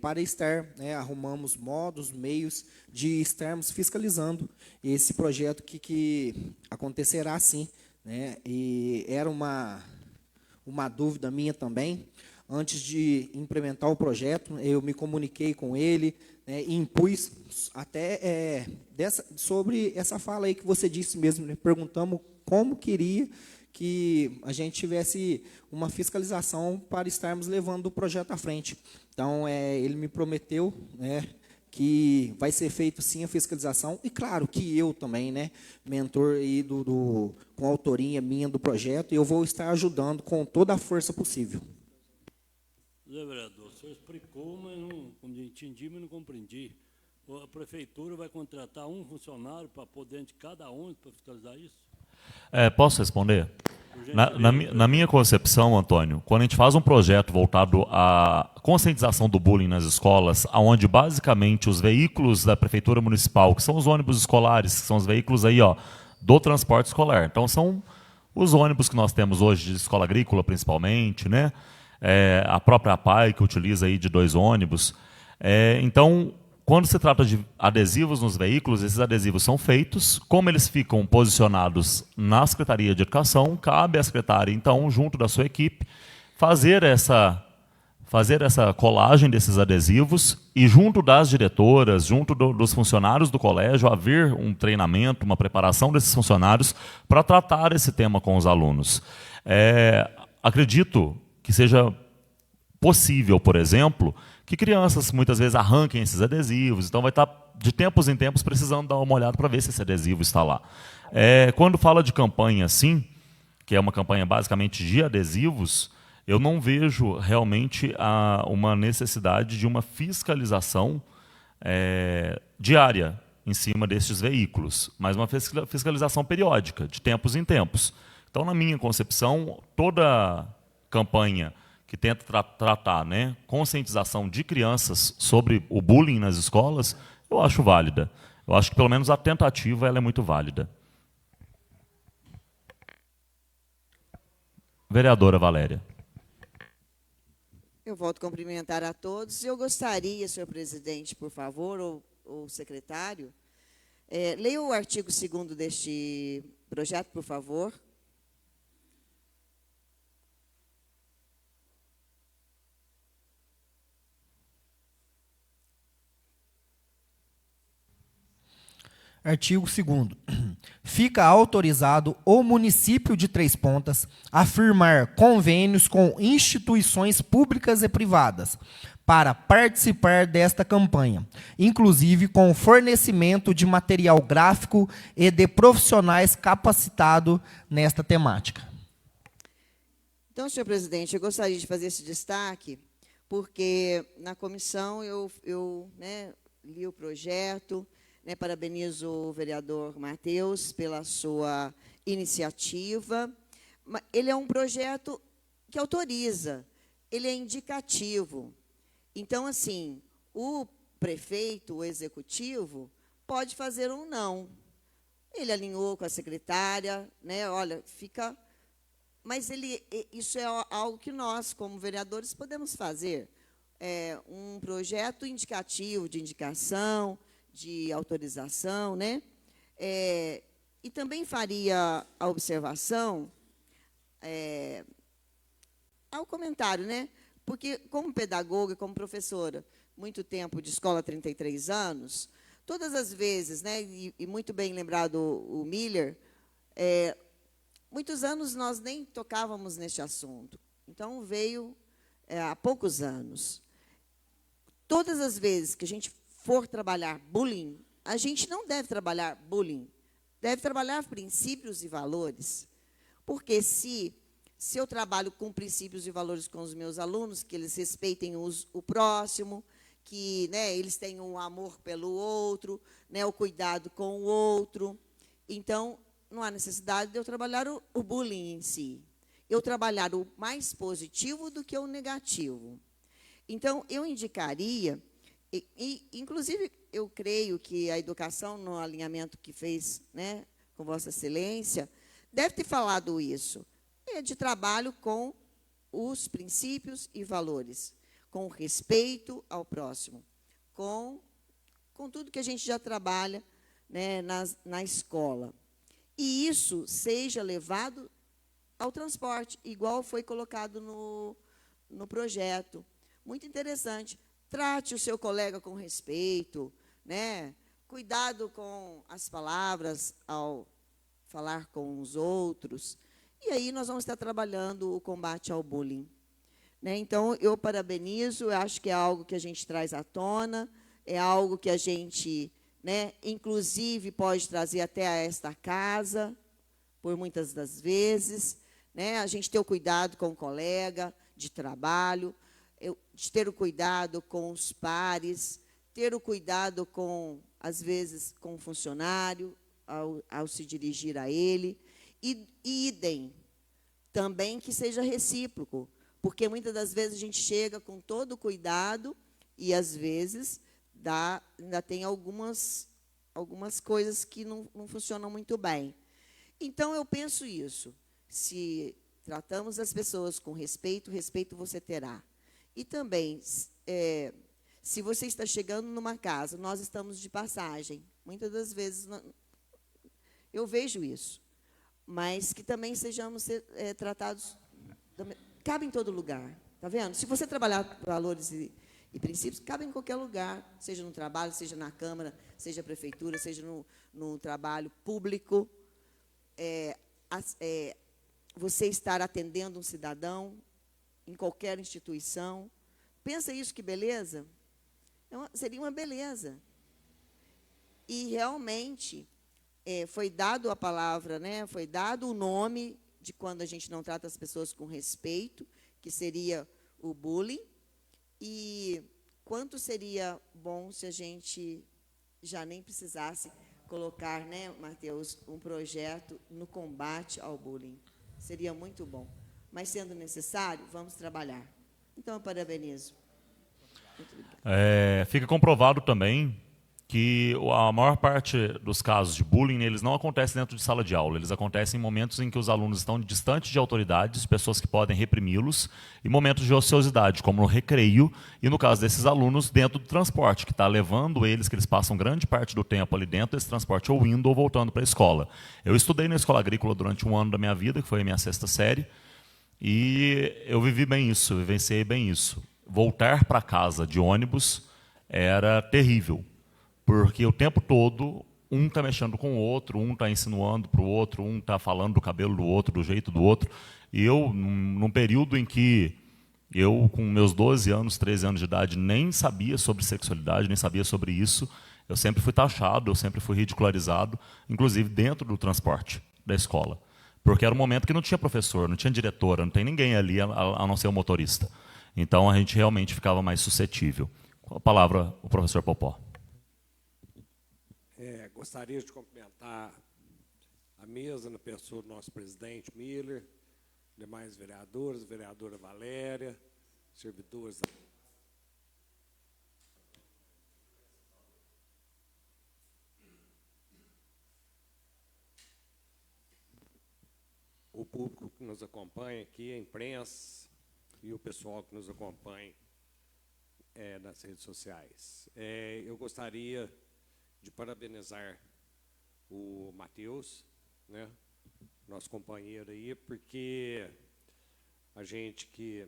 para estar, né, arrumamos modos, meios de estarmos fiscalizando esse projeto que acontecerá sim. Né? E era uma dúvida minha também, antes de implementar o projeto, eu me comuniquei com ele, né, e impus até sobre essa fala aí que você disse mesmo, né, perguntamos como queria que a gente tivesse uma fiscalização para estarmos levando o projeto à frente. Então, ele me prometeu, né, que vai ser feito sim a fiscalização, e claro que eu também, né, mentor aí com a autoria minha do projeto, eu vou estar ajudando com toda a força possível. Zé vereador, o senhor explicou, mas não entendi, mas não compreendi. A prefeitura vai contratar um funcionário para pôr dentro de cada ônibus para fiscalizar isso? Posso responder? Na minha concepção, Antônio, quando a gente faz um projeto voltado à conscientização do bullying nas escolas, onde basicamente os veículos da prefeitura municipal, que são os ônibus escolares, que são os veículos aí, do transporte escolar. Então, são os ônibus que nós temos hoje de escola agrícola, principalmente, né? A própria APAI, que utiliza aí de 2 ônibus. Então, quando se trata de adesivos nos veículos, esses adesivos são feitos. Como eles ficam posicionados na Secretaria de Educação, cabe à secretária, então, junto da sua equipe, fazer essa colagem desses adesivos e, junto das diretoras, junto dos funcionários do colégio, haver um treinamento, uma preparação desses funcionários para tratar esse tema com os alunos. Acredito que seja possível, por exemplo, que crianças muitas vezes arranquem esses adesivos, então vai estar de tempos em tempos precisando dar uma olhada para ver se esse adesivo está lá. Quando fala de campanha assim, que é uma campanha basicamente de adesivos, eu não vejo realmente uma necessidade de uma fiscalização diária em cima desses veículos, mas uma fiscalização periódica, de tempos em tempos. Então, na minha concepção, toda campanha que tenta tratar, né, conscientização de crianças sobre o bullying nas escolas, eu acho válida. Eu acho que, pelo menos, a tentativa ela é muito válida. Vereadora Valéria. Eu volto a cumprimentar a todos. Eu gostaria, senhor presidente, por favor, ou secretário, leia o artigo 2º deste projeto, por favor. Artigo 2º. Fica autorizado o município de Três Pontas a firmar convênios com instituições públicas e privadas para participar desta campanha, inclusive com fornecimento de material gráfico e de profissionais capacitados nesta temática. Então, senhor presidente, eu gostaria de fazer esse destaque, porque na comissão eu li o projeto. Parabenizo o vereador Matheus pela sua iniciativa. Ele é um projeto que autoriza, ele é indicativo. Então, assim, o prefeito, o executivo, pode fazer ou não. Ele alinhou com a secretária, né? Olha, fica... Mas isso é algo que nós, como vereadores, podemos fazer. Um projeto indicativo, de indicação, de autorização, né? E também faria a observação ao comentário, né? Porque, como pedagoga, como professora, muito tempo de escola, 33 anos, todas as vezes, né? E muito bem lembrado o Miller, muitos anos nós nem tocávamos neste assunto. Então, veio há poucos anos. Todas as vezes que a gente for trabalhar bullying, a gente não deve trabalhar bullying, deve trabalhar princípios e valores. Porque se eu trabalho com princípios e valores com os meus alunos, que eles respeitem o próximo, que, né, eles tenham um amor pelo outro, né, o cuidado com o outro, então não há necessidade de eu trabalhar o bullying em si. Eu trabalhar o mais positivo do que o negativo. Então, eu indicaria... inclusive, eu creio que a educação, no alinhamento que fez, né, com Vossa Excelência, deve ter falado isso. De trabalho com os princípios e valores, com o respeito ao próximo, com tudo que a gente já trabalha, né, na escola. E isso seja levado ao transporte, igual foi colocado no projeto. Muito interessante. Trate o seu colega com respeito, né? Cuidado com as palavras ao falar com os outros. E aí nós vamos estar trabalhando o combate ao bullying. Né? Então, eu parabenizo, eu acho que é algo que a gente traz à tona, é algo que a gente, né, inclusive, pode trazer até a esta casa, por muitas das vezes, né? A gente ter o cuidado com o colega de trabalho, de ter o cuidado com os pares, ter o cuidado com, às vezes, com o funcionário, ao se dirigir a ele, e idem, também que seja recíproco, porque muitas das vezes a gente chega com todo o cuidado e, às vezes, ainda tem algumas coisas que não funcionam muito bem. Então, eu penso isso. Se tratamos as pessoas com respeito, respeito você terá. E também, se você está chegando numa casa, nós estamos de passagem. Muitas das vezes, eu vejo isso. Mas que também sejamos tratados... Cabe em todo lugar, tá vendo? Se você trabalhar valores e princípios, cabe em qualquer lugar, seja no trabalho, seja na Câmara, seja na Prefeitura, seja no trabalho público. Você estar atendendo um cidadão em qualquer instituição. Pensa isso, que beleza? Seria uma beleza. E, realmente, foi dado a palavra, né? Foi dado o nome de quando a gente não trata as pessoas com respeito, que seria o bullying. E quanto seria bom se a gente já nem precisasse colocar, né, Matheus, um projeto no combate ao bullying. Seria muito bom. Mas, sendo necessário, vamos trabalhar. Então, eu parabenizo. Fica comprovado também que a maior parte dos casos de bullying, eles não acontecem dentro de sala de aula, eles acontecem em momentos em que os alunos estão distantes de autoridades, pessoas que podem reprimi-los, e momentos de ociosidade, como no recreio, e no caso desses alunos, dentro do transporte, que está levando eles, que eles passam grande parte do tempo ali dentro desse transporte, ou indo ou voltando para a escola. Eu estudei na escola agrícola durante um ano da minha vida, que foi a minha 6ª série, e eu vivi bem isso, vivenciei bem isso. Voltar para casa de ônibus era terrível, porque o tempo todo um está mexendo com o outro, um está insinuando para o outro, um está falando do cabelo do outro, do jeito do outro. E eu, num período em que eu, com meus 12 anos, 13 anos de idade, nem sabia sobre sexualidade, nem sabia sobre isso, eu sempre fui taxado, eu sempre fui ridicularizado, inclusive dentro do transporte da escola. Porque era um momento que não tinha professor, não tinha diretora, não tem ninguém ali a não ser o motorista. Então, a gente realmente ficava mais suscetível. Com a palavra, o professor Popó. Gostaria de cumprimentar a mesa, na pessoa do nosso presidente Miller, demais vereadores, vereadora Valéria, servidores. O público que nos acompanha aqui, a imprensa e o pessoal que nos acompanha nas redes sociais. Eu gostaria de parabenizar o Matheus, né, nosso companheiro aí, porque a gente que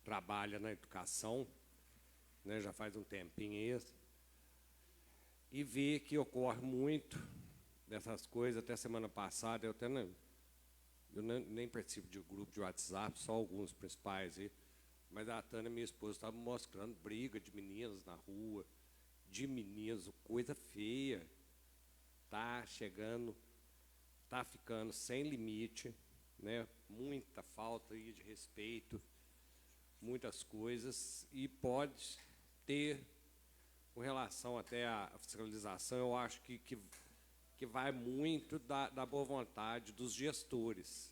trabalha na educação, né, já faz um tempinho isso, e vê que ocorre muito dessas coisas. Até semana passada, eu nem participo de grupo de WhatsApp, só alguns principais aí, mas a Tânia, minha esposa, estava mostrando briga de meninas na rua, de meninos, coisa feia, tá chegando, tá ficando sem limite, né? Muita falta aí de respeito, muitas coisas, e pode ter, com relação até à fiscalização, eu acho que vai muito da boa vontade dos gestores,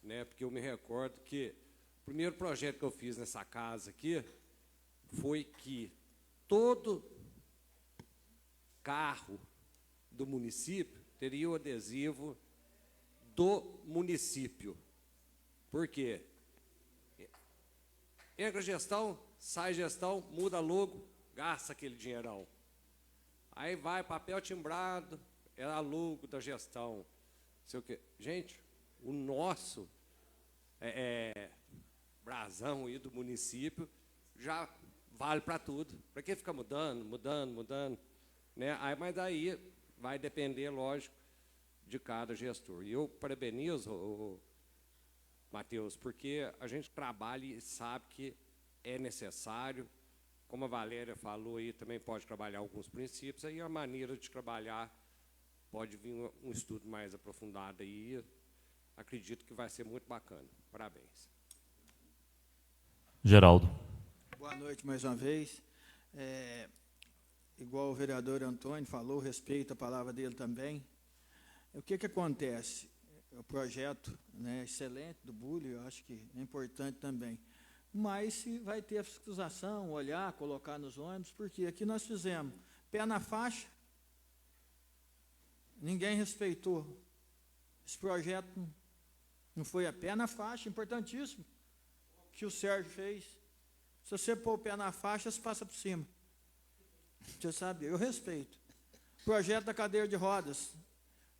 né? Porque eu me recordo que o primeiro projeto que eu fiz nessa casa aqui foi que todo carro do município teria o adesivo do município. Por quê? Entra gestão, sai gestão, muda logo, gasta aquele dinheirão. Aí vai papel timbrado, era logo da gestão. Sei o quê. Gente, o nosso brasão aí do município, já vale para tudo. Para que ficar mudando, né? Mas aí vai depender, lógico, de cada gestor. E eu parabenizo, Matheus, porque a gente trabalha e sabe que é necessário. Como a Valéria falou aí, também pode trabalhar alguns princípios, aí a maneira de trabalhar pode vir um estudo mais aprofundado aí. Acredito que vai ser muito bacana. Parabéns. Geraldo. Boa noite mais uma vez. Igual o vereador Antônio falou, respeito a palavra dele também. O que acontece? O projeto, né, excelente do bullying, eu acho que é importante também. Mas se vai ter a fiscalização, olhar, colocar nos ônibus, porque aqui nós fizemos pé na faixa, ninguém respeitou. Esse projeto não foi a pé na faixa, importantíssimo, que o Sérgio fez. Se você pôr o pé na faixa, você passa por cima. Você sabe, eu respeito. Projeto da cadeira de rodas,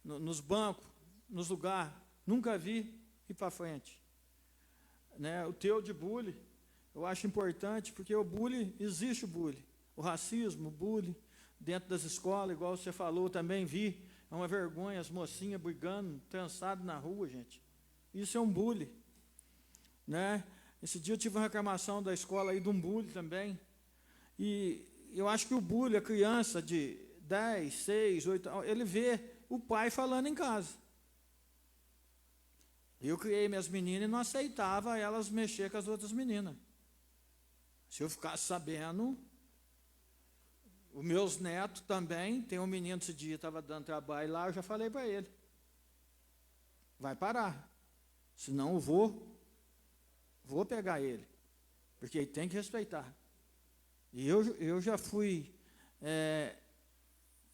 nos bancos, nos lugares, nunca vi ir para frente. Né? O teu de bullying, eu acho importante, porque o bullying, existe o bullying. O racismo, o bullying, dentro das escolas, igual você falou, também vi. É uma vergonha, as mocinhas brigando, trançado na rua, gente. Isso é um bullying. Né? Esse dia eu tive uma reclamação da escola aí de um bullying também. E eu acho que o bullying, a criança de 10, 6, 8 anos, ele vê o pai falando em casa. Eu criei minhas meninas e não aceitava elas mexer com as outras meninas. Se eu ficasse sabendo, os meus netos também, tem um menino esse dia, estava dando trabalho lá, eu já falei para ele, vai parar, senão eu vou pegar ele, porque ele tem que respeitar. E eu já fui,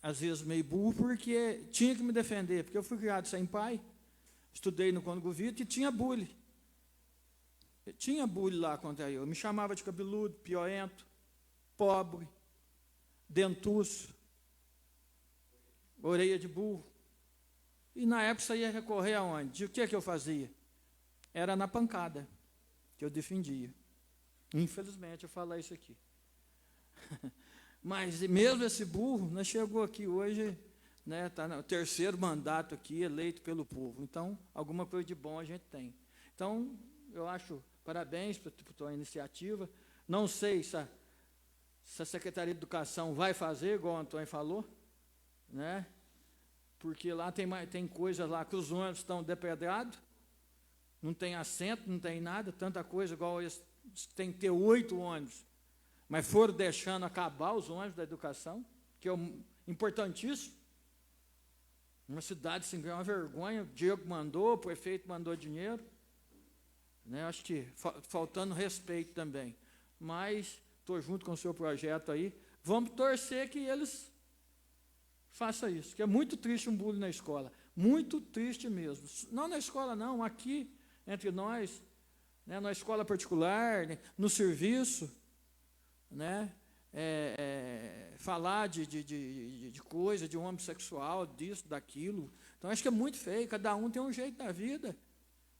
às vezes, meio burro, porque tinha que me defender, porque eu fui criado sem pai, estudei no Congo Vito e tinha bullying. Tinha bullying lá contra eu. Me chamava de cabeludo, piorento, pobre, dentuço, orelha de burro. E na época você ia recorrer aonde? De o que eu fazia? Era na pancada que eu defendia. Infelizmente, eu falar isso aqui. Mas mesmo esse burro, nós chegou aqui hoje, né, está no terceiro mandato aqui, eleito pelo povo. Então, alguma coisa de bom a gente tem. Então, eu acho, parabéns para a tua iniciativa. Não sei se a Secretaria de Educação vai fazer, igual o Antônio falou, né? Porque lá tem coisas lá que os ônibus estão depedrados, não tem assento, não tem nada, tanta coisa, igual eles tem que ter 8 ônibus, mas foram deixando acabar os ônibus da educação, que é importantíssimo. Uma cidade sem ganhar uma vergonha, o Diego mandou, o prefeito mandou dinheiro, né? Acho que faltando respeito também. Mas estou junto com o seu projeto aí. Vamos torcer que eles façam isso, que é muito triste um bullying na escola. Muito triste mesmo. Não na escola, não, aqui, entre nós, né, na escola particular, né, no serviço, né? Falar de coisa, de um homossexual, disso, daquilo. Então, acho que é muito feio, cada um tem um jeito da vida.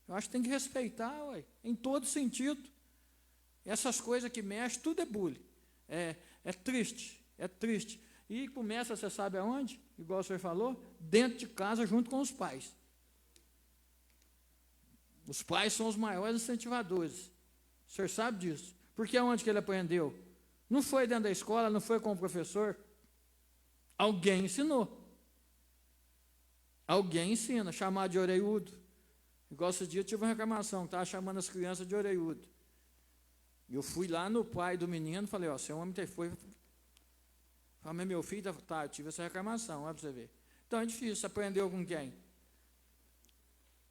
Eu acho que tem que respeitar, ué, em todo sentido. Essas coisas que mexem, tudo é bullying. É triste, é triste. E começa, você sabe aonde? Igual o senhor falou, dentro de casa, junto com os pais. Os pais são os maiores incentivadores. O senhor sabe disso. Porque aonde que ele aprendeu? Não foi dentro da escola, não foi com o professor. Alguém ensinou. Alguém ensina, chamar de orelhudo. Igual esse dia eu tive uma reclamação, estava chamando as crianças de orelhudo. Eu fui lá no pai do menino, falei, ó, seu homem foi. Falei, meu filho, tá, eu tive essa reclamação, olha para você ver. Então é difícil, você aprendeu com quem?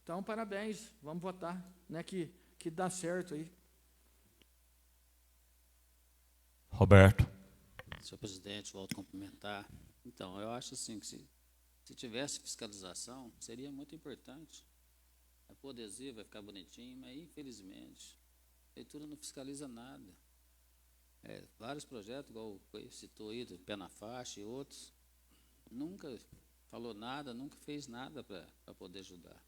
Então, parabéns, vamos votar, né, que dá certo aí. Roberto. Senhor presidente, volto a cumprimentar. Então, eu acho assim que se tivesse fiscalização, seria muito importante. Vai pôr adesivo, vai ficar bonitinho, mas infelizmente a prefeitura não fiscaliza nada. Vários projetos, igual citou aí, do Pé na Faixa e outros, nunca falou nada, nunca fez nada para poder ajudar.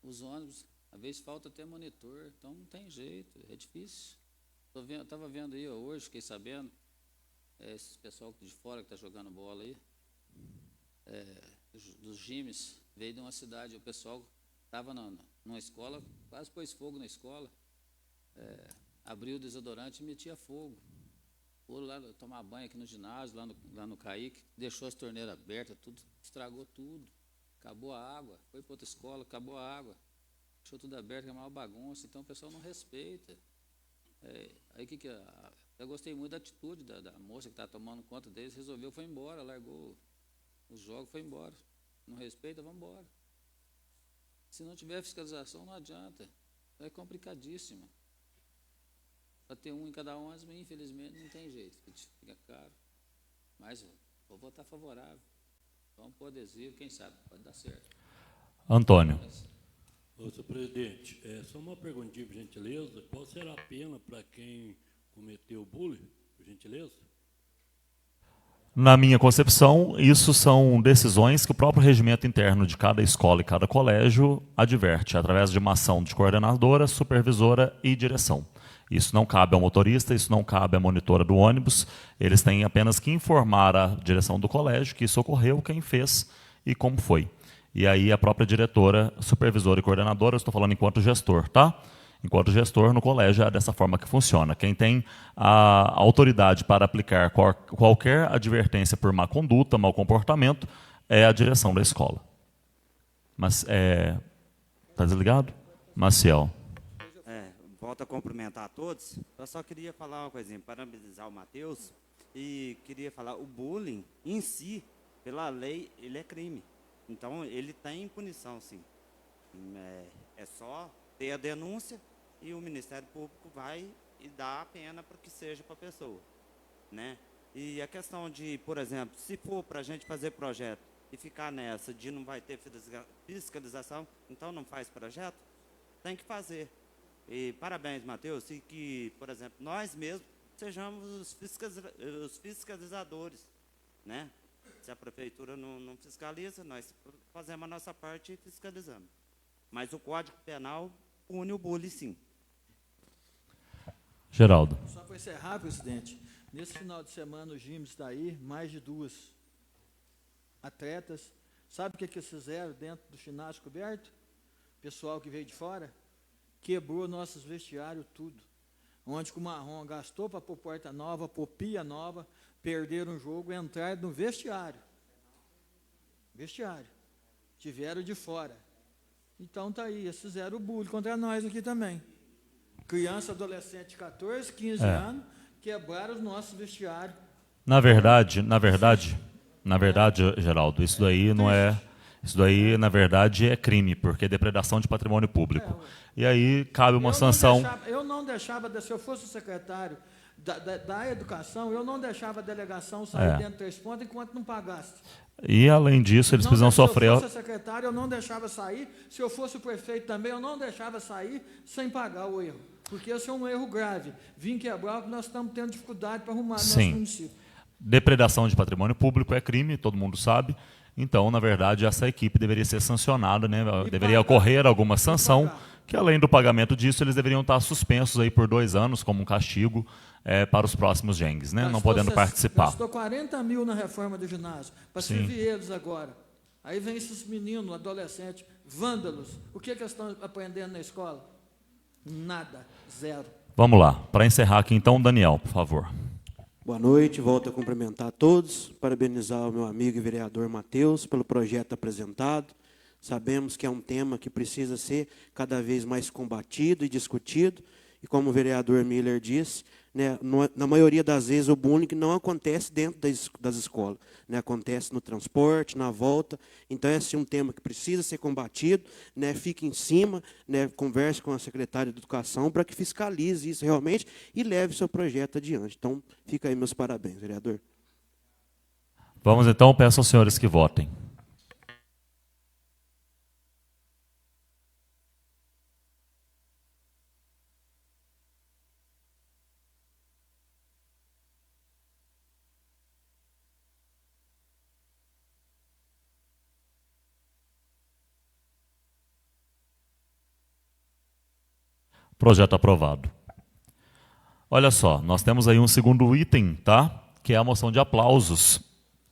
Os ônibus, Às vezes falta até monitor, então não tem jeito, é difícil. Estava vendo aí hoje, fiquei sabendo, esse pessoal de fora que está jogando bola aí, dos Gimes, veio de uma cidade, o pessoal estava numa escola, quase pôs fogo na escola, abriu o desodorante e metia fogo. Foram lá tomar banho aqui no ginásio, lá no Caíque, deixou as torneiras abertas, tudo, estragou tudo, acabou a água, foi para outra escola, acabou a água, deixou tudo aberto, que é uma bagunça, então o pessoal não respeita. Aí eu gostei muito da atitude da moça que estava tomando conta deles, resolveu, foi embora, largou os jogos, foi embora. Não respeita, vamos embora. Se não tiver fiscalização, não adianta. É complicadíssimo. Para ter um em cada 11, infelizmente, não tem jeito. Fica caro. Mas vou votar favorável. Vamos pôr adesivo, quem sabe, pode dar certo. Antônio. Senhor presidente, só uma perguntinha, por gentileza. Qual será a pena para quem cometeu bullying, por gentileza? Na minha concepção, isso são decisões que o próprio regimento interno de cada escola e cada colégio adverte, através de uma ação de coordenadora, supervisora e direção. Isso não cabe ao motorista, isso não cabe à monitora do ônibus, eles têm apenas que informar a direção do colégio que isso ocorreu, quem fez e como foi. E aí a própria diretora, supervisora e coordenadora, eu estou falando enquanto gestor, tá? Enquanto gestor, no colégio é dessa forma que funciona. Quem tem a autoridade para aplicar qualquer advertência por má conduta, mau comportamento, é a direção da escola. Mas, tá desligado? Maciel. Volto a cumprimentar a todos. Eu só queria falar uma coisinha, parabenizar o Matheus, e queria falar, o bullying em si, pela lei, ele é crime. Então, ele tem punição, sim. É só ter a denúncia e o Ministério Público vai e dá a pena para que seja para a pessoa, né? E a questão de, por exemplo, se for para a gente fazer projeto e ficar nessa de não vai ter fiscalização, então não faz projeto, tem que fazer. E parabéns, Matheus, e que, por exemplo, nós mesmos sejamos os fiscalizadores, né? Se a prefeitura não fiscaliza, nós fazemos a nossa parte e fiscalizamos. Mas o Código Penal pune o bullying, sim. Geraldo. Só para encerrar, presidente, nesse final de semana o Gimes está aí, mais de 2 atletas. Sabe o que eles fizeram dentro do ginásio coberto? Pessoal que veio de fora, quebrou nossos vestiários tudo. Onde que o Marrom gastou para pôr porta nova, pôr pia nova, perderam o jogo, entraram no vestiário. Vestiário. Tiveram de fora. Então tá aí, eles fizeram o bullying contra nós aqui também. Criança, adolescente de 14, 15 anos, quebraram os nossos vestiários. Na verdade, Geraldo, isso daí não é... Isso daí, na verdade, é crime, porque é depredação de patrimônio público. E aí cabe uma sanção... Eu não deixava, se eu fosse o secretário da Educação, eu não deixava a delegação sair dentro de 3 pontos enquanto não pagasse. E, além disso, eles precisam sofrer... Se eu fosse a secretária, eu não deixava sair. Se eu fosse o prefeito também, eu não deixava sair sem pagar o erro. Porque esse é um erro grave. Vim quebrar o que nós estamos tendo dificuldade para arrumar no nosso município. Depredação de patrimônio público é crime, todo mundo sabe. Então, na verdade, essa equipe deveria ser sancionada, né? Deveria ocorrer alguma sanção, que além do pagamento disso, eles deveriam estar suspensos aí por 2 anos, como um castigo para os próximos Gengues, né? Não podendo participar. Gastou 40 mil na reforma do ginásio, para servir eles agora. Aí vem esses meninos, adolescentes, vândalos. O que eles estão aprendendo na escola? Nada, zero. Vamos lá, para encerrar aqui então, Daniel, por favor. Boa noite, volto a cumprimentar a todos, parabenizar o meu amigo e vereador Matheus pelo projeto apresentado. Sabemos que é um tema que precisa ser cada vez mais combatido e discutido, e como o vereador Miller disse, né, na maioria das vezes o bullying não acontece dentro das escolas, né, acontece no transporte, na volta. Então esse é um tema que precisa ser combatido, né, fique em cima, né, converse com a secretária de Educação para que fiscalize isso realmente e leve seu projeto adiante. Então fica aí meus parabéns, vereador. Vamos então, peço aos senhores que votem. Projeto aprovado. Olha só, nós temos aí um segundo item, tá? Que é a moção de aplausos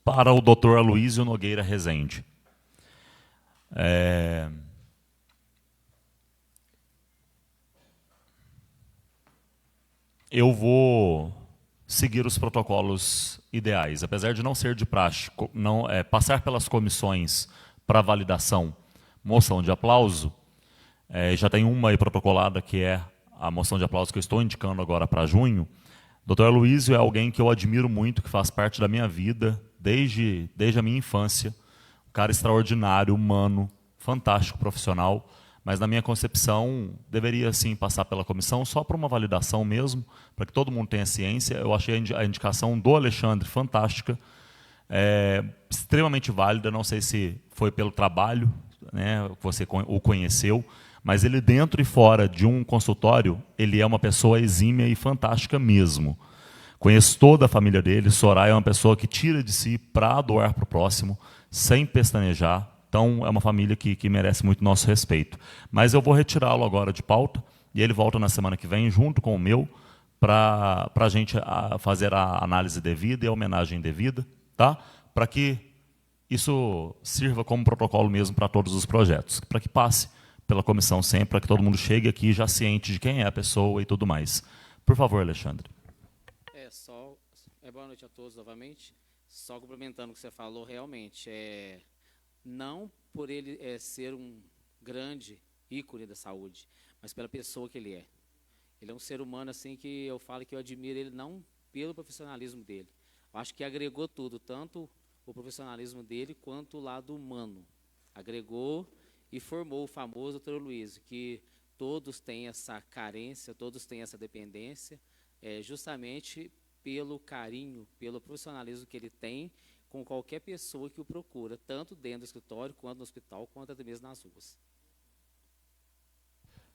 para o Dr. Aloysio Nogueira Rezende. Eu vou seguir os protocolos ideais. Apesar de não ser de praxe, passar pelas comissões para validação, moção de aplauso, já tem uma aí protocolada, que é a moção de aplauso que eu estou indicando agora para junho. Dr. Aloysio é alguém que eu admiro muito, que faz parte da minha vida desde a minha infância. Um cara extraordinário, humano, fantástico profissional, mas na minha concepção deveria sim passar pela comissão só para uma validação mesmo, para que todo mundo tenha ciência. Eu achei a indicação do Alexandre fantástica, extremamente válida. Não sei se foi pelo trabalho, né, que você o conheceu, mas ele, dentro e fora de um consultório, ele é uma pessoa exímia e fantástica mesmo. Conheço toda a família dele. Soraya é uma pessoa que tira de si para doar para o próximo, sem pestanejar. Então, é uma família que merece muito nosso respeito. Mas eu vou retirá-lo agora de pauta, e ele volta na semana que vem, junto com o meu, para a gente fazer a análise devida e a homenagem devida, tá? Para que isso sirva como protocolo mesmo para todos os projetos, para que passe pela comissão sempre, para que todo mundo chegue aqui já ciente de quem é a pessoa e tudo mais. Por favor, Alexandre. Boa noite a todos novamente. Só complementando o que você falou, realmente, não por ele ser um grande ícone da saúde, mas pela pessoa que ele é. Ele é um ser humano assim que eu falo que eu admiro ele não pelo profissionalismo dele. Eu acho que agregou tudo, tanto o profissionalismo dele quanto o lado humano. Agregou e formou o famoso Dr. Aloysio, que todos têm essa carência, todos têm essa dependência, justamente pelo carinho, pelo profissionalismo que ele tem com qualquer pessoa que o procura, tanto dentro do escritório, quanto no hospital, quanto até mesmo nas ruas.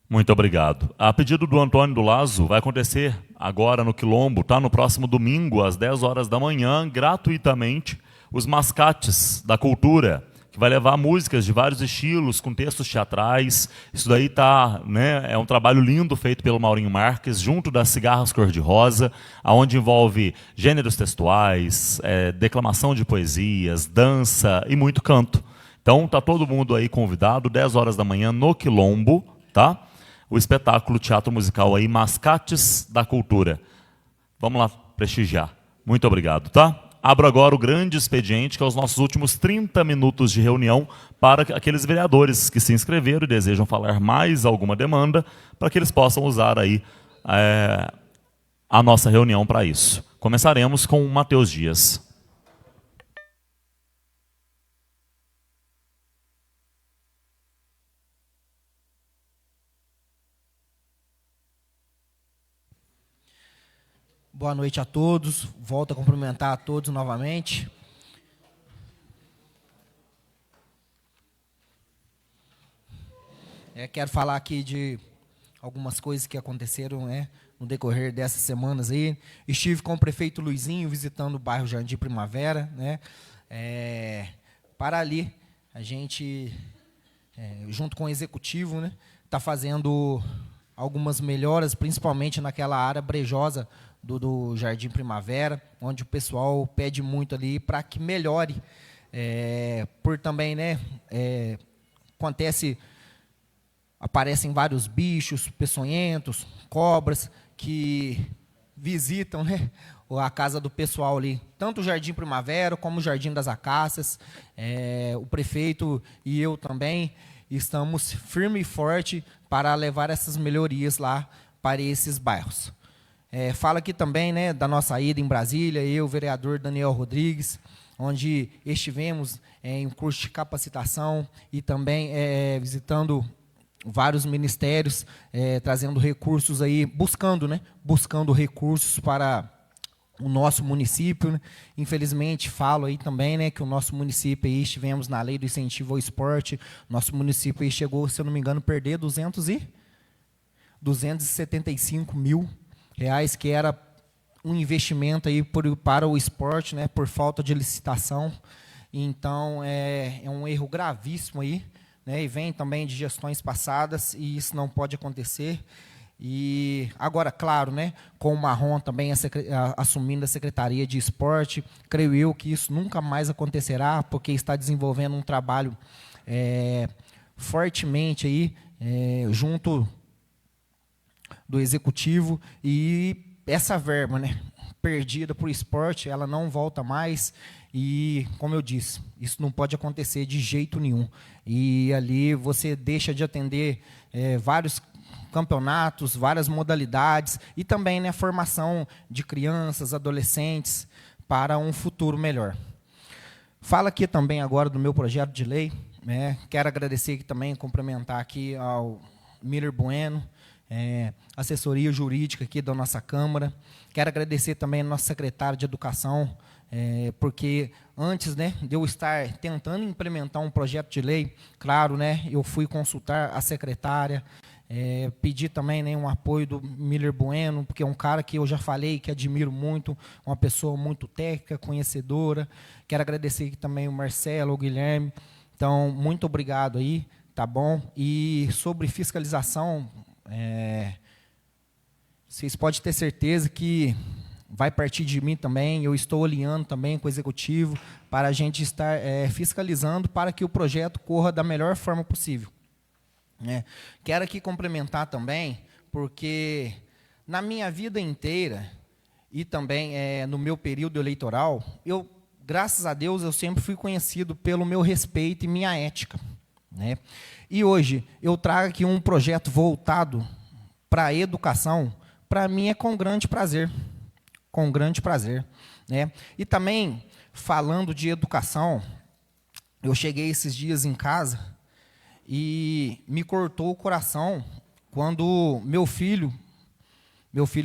Muito obrigado. A pedido do Antônio do Lazo, vai acontecer agora no Quilombo, tá? No próximo domingo, às 10 horas da manhã, gratuitamente, os Mascates da Cultura, que vai levar músicas de vários estilos, com textos teatrais. Isso daí é um trabalho lindo feito pelo Maurinho Marques, junto das Cigarras Cor-de-Rosa, onde envolve gêneros textuais, declamação de poesias, dança e muito canto. Então, tá todo mundo aí convidado, 10 horas da manhã, no Quilombo, tá? O espetáculo teatro musical aí, Mascates da Cultura. Vamos lá prestigiar. Muito obrigado, tá? Abro agora o grande expediente, que é os nossos últimos 30 minutos de reunião para aqueles vereadores que se inscreveram e desejam falar mais alguma demanda, para que eles possam usar aí a nossa reunião para isso. Começaremos com o Matheus Dias. Boa noite a todos. Volto a cumprimentar a todos novamente. Quero falar aqui de algumas coisas que aconteceram, no decorrer dessas semanas aí. Estive com o prefeito Luizinho visitando o bairro Jardim Primavera, para ali a gente, junto com o executivo, está fazendo algumas melhoras, principalmente naquela área brejosa do Jardim Primavera, onde o pessoal pede muito ali para que melhore, por também, aparecem vários bichos peçonhentos, cobras, que visitam, a casa do pessoal ali, tanto o Jardim Primavera como o Jardim das Acácias. O prefeito e eu também estamos firme e forte para levar essas melhorias lá para esses bairros. Falo aqui também, da nossa ida em Brasília, eu, o vereador Daniel Rodrigues, onde estivemos em um curso de capacitação e também visitando vários ministérios, trazendo recursos aí, buscando recursos para o nosso município. Infelizmente, falo aí também, que o nosso município aí, estivemos na lei do incentivo ao esporte, nosso município aí chegou, se eu não me engano, a perder 275 mil reais, que era um investimento aí para o esporte, por falta de licitação. Então, é um erro gravíssimo aí, e vem também de gestões passadas, e isso não pode acontecer. E agora, claro, né, com o Marrom também assumindo a Secretaria de Esporte, creio eu que isso nunca mais acontecerá, porque está desenvolvendo um trabalho fortemente aí, junto do Executivo, e essa verba, né, perdida para o esporte, ela não volta mais, e, como eu disse, isso não pode acontecer de jeito nenhum. E ali você deixa de atender vários campeonatos, várias modalidades, e também, né, formação de crianças, adolescentes, para um futuro melhor. Falo aqui também agora do meu projeto de lei, né, quero agradecer aqui também, cumprimentar aqui ao Miller Bueno, assessoria jurídica aqui da nossa Câmara, quero agradecer também ao nosso secretário de Educação, porque antes, né, de eu estar tentando implementar um projeto de lei, claro, né, eu fui consultar a secretária, pedi também, né, um apoio do Miller Bueno, porque é um cara que eu já falei que admiro muito, uma pessoa muito técnica, conhecedora. Quero agradecer aqui também o Marcelo, o Guilherme. Então, muito obrigado aí, tá bom? E sobre fiscalização, vocês podem ter certeza que vai partir de mim também, eu estou alinhando também com o Executivo para a gente estar fiscalizando para que o projeto corra da melhor forma possível. Quero aqui complementar também, porque na minha vida inteira e também no meu período eleitoral, graças a Deus, eu sempre fui conhecido pelo meu respeito e minha ética, né? E hoje eu trago aqui um projeto voltado para a educação, para mim é com grande prazer, né? E também, falando de educação, eu cheguei esses dias em casa e me cortou o coração quando meu filho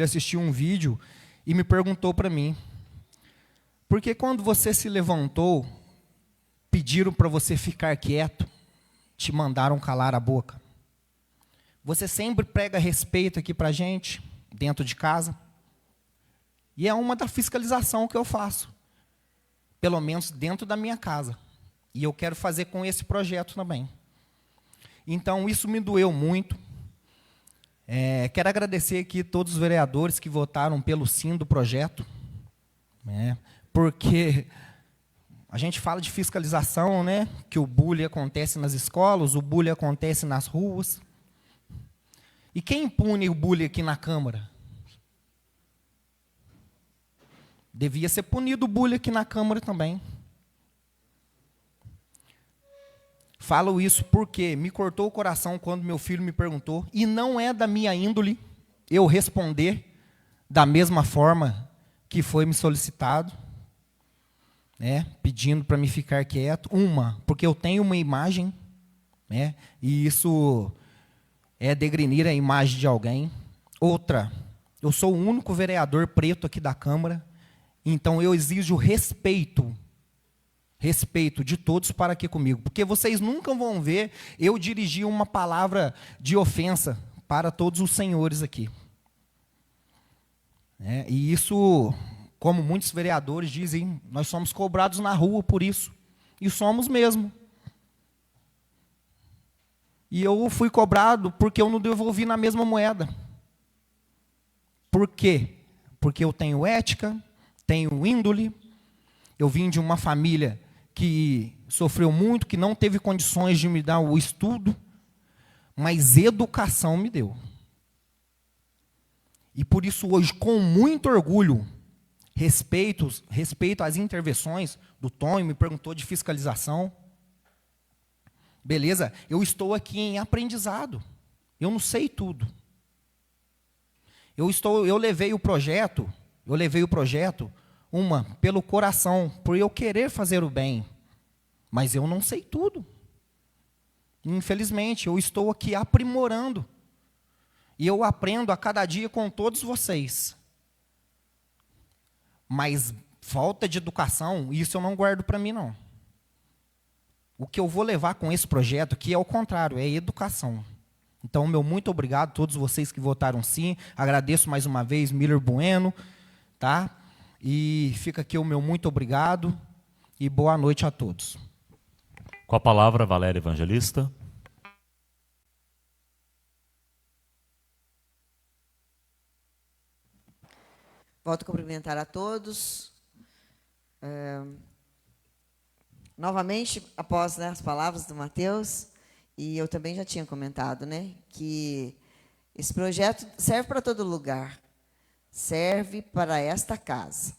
assistiu um vídeo e me perguntou para mim, por que quando você se levantou, pediram para você ficar quieto, te mandaram calar a boca? Você sempre prega respeito aqui para a gente, dentro de casa, e é uma da fiscalização que eu faço, pelo menos dentro da minha casa, e eu quero fazer com esse projeto também. Então, isso me doeu muito. Quero agradecer aqui todos os vereadores que votaram pelo sim do projeto, né, porque a gente fala de fiscalização, né, que o bullying acontece nas escolas, o bullying acontece nas ruas. E quem pune o bullying aqui na Câmara? Devia ser punido o bullying aqui na Câmara também. Falo isso porque me cortou o coração quando meu filho me perguntou, e não é da minha índole eu responder da mesma forma que foi me solicitado, né, pedindo para me ficar quieto. Porque eu tenho uma imagem, né, e isso é degrenir a imagem de alguém. Outra, eu sou o único vereador preto aqui da Câmara, então eu exijo respeito de todos para aqui comigo, porque vocês nunca vão ver eu dirigir uma palavra de ofensa para todos os senhores aqui. E isso, como muitos vereadores dizem, nós somos cobrados na rua por isso, e somos mesmo. E eu fui cobrado porque eu não devolvi na mesma moeda. Por quê? Porque eu tenho ética, tenho índole, eu vim de uma família que sofreu muito, que não teve condições de me dar o estudo, mas educação me deu. E por isso hoje, com muito orgulho, respeito às intervenções do Tonho, me perguntou de fiscalização. Beleza, eu estou aqui em aprendizado, eu não sei tudo. Eu levei o projeto, pelo coração, por eu querer fazer o bem, mas eu não sei tudo. Infelizmente, eu estou aqui aprimorando, e eu aprendo a cada dia com todos vocês. Mas falta de educação, isso eu não guardo para mim, não. O que eu vou levar com esse projeto aqui é o contrário, é educação. Então, meu muito obrigado a todos vocês que votaram sim, agradeço mais uma vez, Miller Bueno, tá? E fica aqui o meu muito obrigado e boa noite a todos. Com a palavra, Valéria Evangelista. Volto a cumprimentar a todos. Novamente, após, né, as palavras do Matheus, e eu também já tinha comentado, né, que esse projeto serve para todo lugar, serve para esta casa,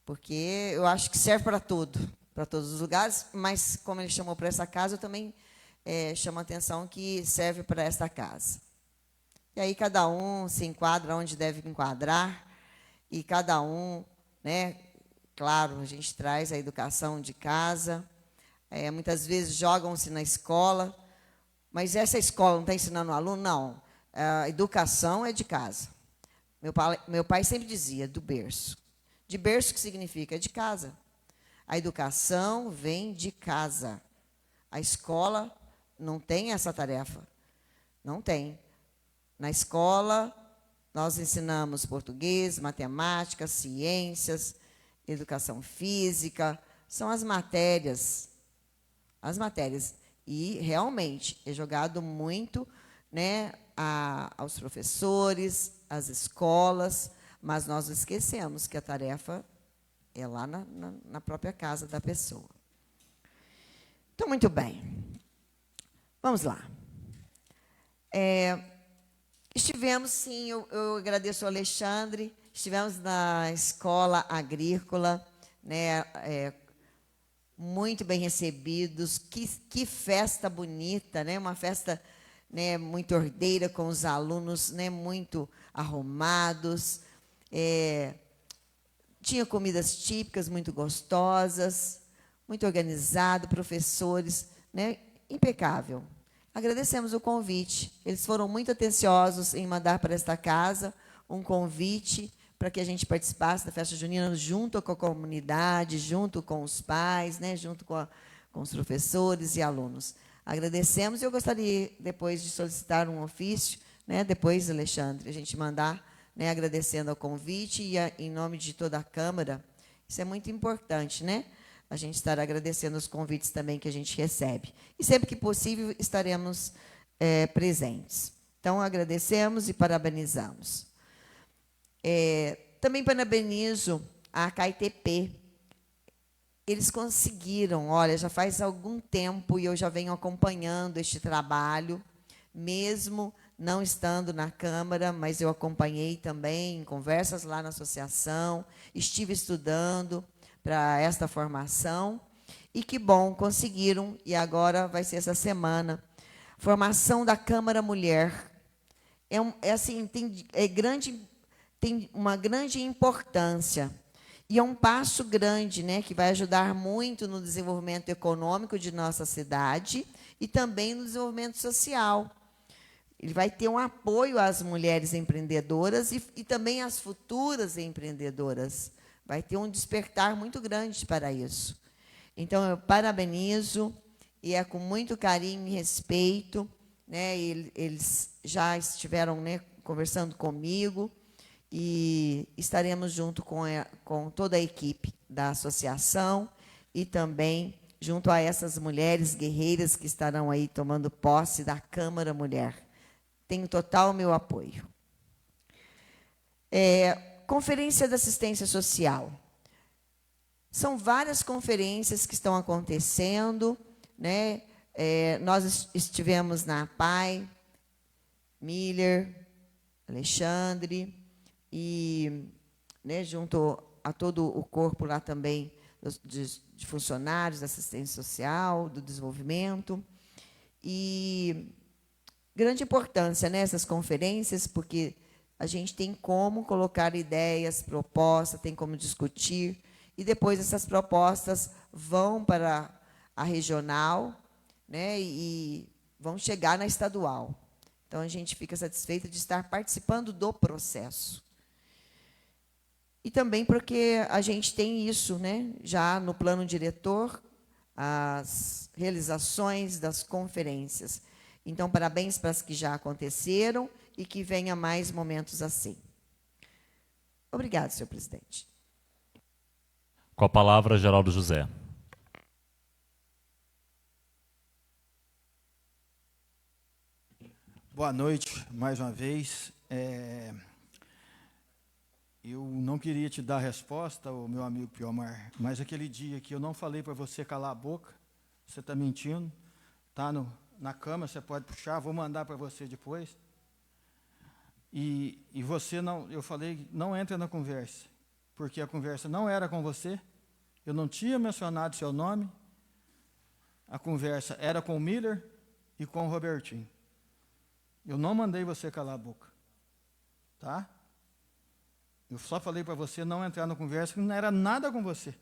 porque eu acho que serve para tudo, para todos os lugares, mas como ele chamou para essa casa, eu também chamo a atenção que serve para esta casa. E aí cada um se enquadra onde deve enquadrar, e cada um, né, claro, a gente traz a educação de casa, muitas vezes jogam-se na escola, mas essa escola não está ensinando o aluno? Não, a educação é de casa. Meu pai sempre dizia, do berço. De berço, o que significa? É de casa. A educação vem de casa. A escola não tem essa tarefa. Não tem. Na escola, nós ensinamos português, matemática, ciências, educação física, são as matérias. As matérias. E, realmente, é jogado muito, né, aos professores, às escolas, mas nós esquecemos que a tarefa é lá na própria casa da pessoa. Então, muito bem. Vamos lá. Estivemos, sim, eu agradeço ao Alexandre, estivemos na escola agrícola, né, muito bem recebidos, que festa bonita, né, uma festa, né, muito ordeira, com os alunos, né, muito arrumados, tinha comidas típicas muito gostosas, muito organizado, professores, né, impecável. Agradecemos o convite. Eles foram muito atenciosos em mandar para esta casa um convite para que a gente participasse da festa junina junto com a comunidade, junto com os pais, né, junto com os professores e alunos. Agradecemos e eu gostaria, depois, de solicitar um ofício, né, depois, Alexandre, a gente mandar, né, agradecendo ao convite e em nome de toda a Câmara. Isso é muito importante, né? A gente estar agradecendo os convites também que a gente recebe. E sempre que possível estaremos presentes. Então, agradecemos e parabenizamos. Também parabenizo a KITP. Eles conseguiram, olha, já faz algum tempo e eu já venho acompanhando este trabalho, mesmo não estando na Câmara, mas eu acompanhei também em conversas lá na associação, estive estudando para esta formação, e que bom, conseguiram, e agora vai ser essa semana. Formação da Câmara Mulher. Assim, tem uma grande importância, e é um passo grande, né, que vai ajudar muito no desenvolvimento econômico de nossa cidade, e também no desenvolvimento social. Ele vai ter um apoio às mulheres empreendedoras e também às futuras empreendedoras. Vai ter um despertar muito grande para isso. Então, eu parabenizo, e é com muito carinho e respeito, né, eles já estiveram, né, conversando comigo, e estaremos junto com toda a equipe da associação e também junto a essas mulheres guerreiras que estarão aí tomando posse da Câmara Mulher. Tenho total meu apoio. Conferência da Assistência Social. São várias conferências que estão acontecendo, né? Nós estivemos na APAI, Miller, Alexandre, e, né, junto a todo o corpo lá também de funcionários da assistência social, do desenvolvimento. E grande importância nessas conferências, porque a gente tem como colocar ideias, propostas, tem como discutir, e depois essas propostas vão para a regional, né, e vão chegar na estadual. Então, a gente fica satisfeito de estar participando do processo. E também porque a gente tem isso, né, já no plano diretor, as realizações das conferências. Então, parabéns para as que já aconteceram e que venha mais momentos assim. Obrigado, senhor presidente. Com a palavra, Geraldo José. Boa noite, mais uma vez. Eu não queria te dar a resposta, ô meu amigo Piomar, mas aquele dia que eu não falei para você calar a boca, você está mentindo, está na cama, você pode puxar, vou mandar para você depois. E você não, eu falei, não entra na conversa, porque a conversa não era com você, eu não tinha mencionado seu nome, a conversa era com o Miller e com o Robertinho. Eu não mandei você calar a boca, tá? Eu só falei para você não entrar na conversa, que não era nada com você,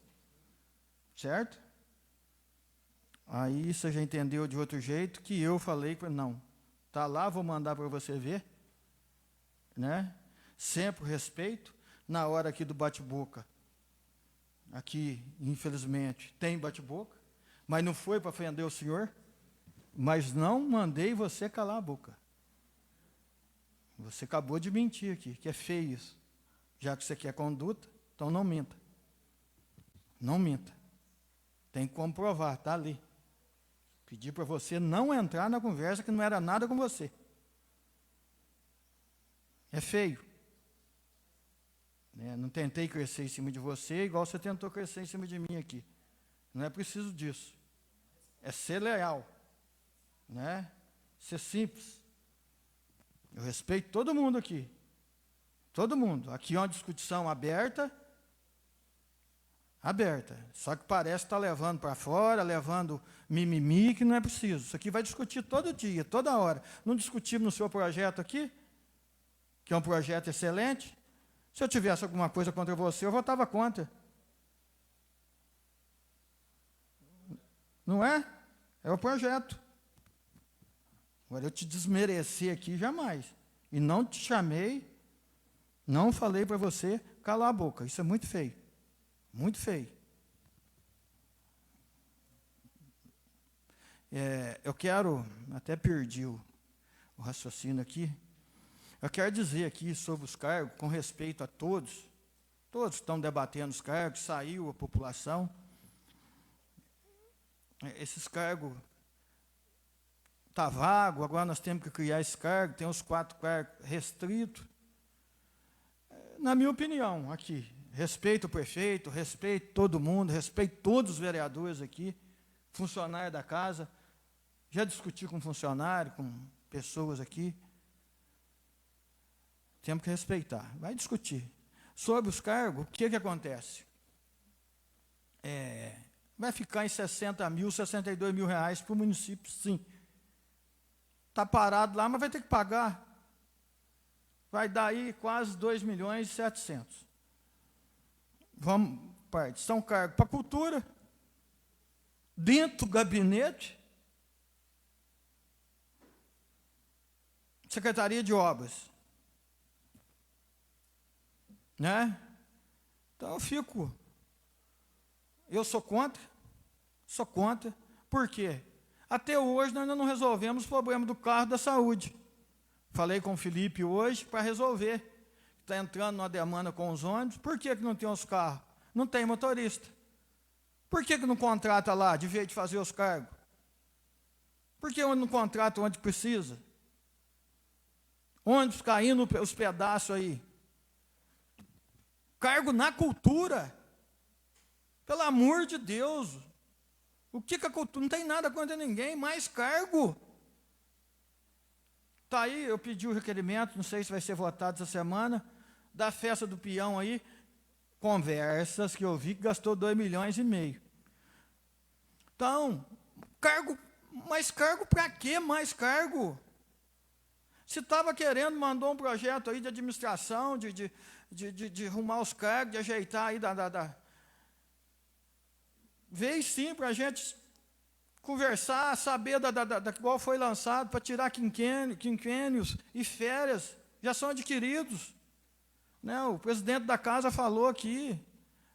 certo? Aí você já entendeu de outro jeito, que eu falei, não, tá lá, vou mandar para você ver, né? Sempre respeito, na hora aqui do bate-boca, aqui, infelizmente, tem bate-boca, mas não foi para ofender o senhor, mas não mandei você calar a boca. Você acabou de mentir aqui, que é feio isso. Já que você quer conduta, então não minta. Não minta. Tem que comprovar, está ali. Pedi para você não entrar na conversa que não era nada com você. É feio. Não tentei crescer em cima de você, igual você tentou crescer em cima de mim aqui. Não é preciso disso. É ser leal. Né? Ser simples. Eu respeito todo mundo aqui. Todo mundo. Aqui é uma discussão aberta. Aberta. Só que parece que está levando para fora, levando mimimi, que não é preciso. Isso aqui vai discutir todo dia, toda hora. Não discutimos no seu projeto aqui, que é um projeto excelente. Se eu tivesse alguma coisa contra você, eu votava contra. Não é? É o projeto. Agora, eu te desmerecer aqui, jamais. E não te chamei, não falei para você calar a boca. Isso é muito feio. Muito feio. Eu quero, até perdi o raciocínio aqui, eu quero dizer aqui sobre os cargos, com respeito a todos estão debatendo os cargos, saiu a população. Esses cargos está vago, agora nós temos que criar esse cargo, tem os 4 cargos restritos. Na minha opinião, aqui, respeito o prefeito, respeito todo mundo, respeito todos os vereadores aqui, funcionário da casa, já discuti com funcionário, com pessoas aqui, temos que respeitar, vai discutir. Sobre os cargos, o que acontece? Vai ficar em 60 mil, 62 mil reais para o município, sim. Está parado lá, mas vai ter que pagar. Vai dar aí quase 2 milhões e 700. Vamos, parte. São cargos para a cultura, dentro do gabinete, Secretaria de Obras. Né? Então eu sou contra. Por quê? Até hoje nós ainda não resolvemos o problema do carro da saúde. Falei com o Felipe hoje para resolver. Está entrando numa demanda com os ônibus. Por que não tem os carros? Não tem motorista. Por que não contrata lá, de vez de fazer os cargos? Por que não contrata onde precisa? Ônibus caindo os pedaços aí. Cargo na cultura. Pelo amor de Deus. O que a cultura? Não tem nada contra ninguém, mais cargo. Está aí, eu pedi o requerimento, não sei se vai ser votado essa semana, da festa do peão aí, conversas que eu vi que gastou 2,5 milhões. Então, cargo, mais cargo para quê mais cargo? Se estava querendo, mandou um projeto aí de administração, de arrumar os cargos, de ajeitar aí veio sim para a gente conversar, saber da qual foi lançado, para tirar quinquênios e férias, já são adquiridos. Né? O presidente da casa falou aqui,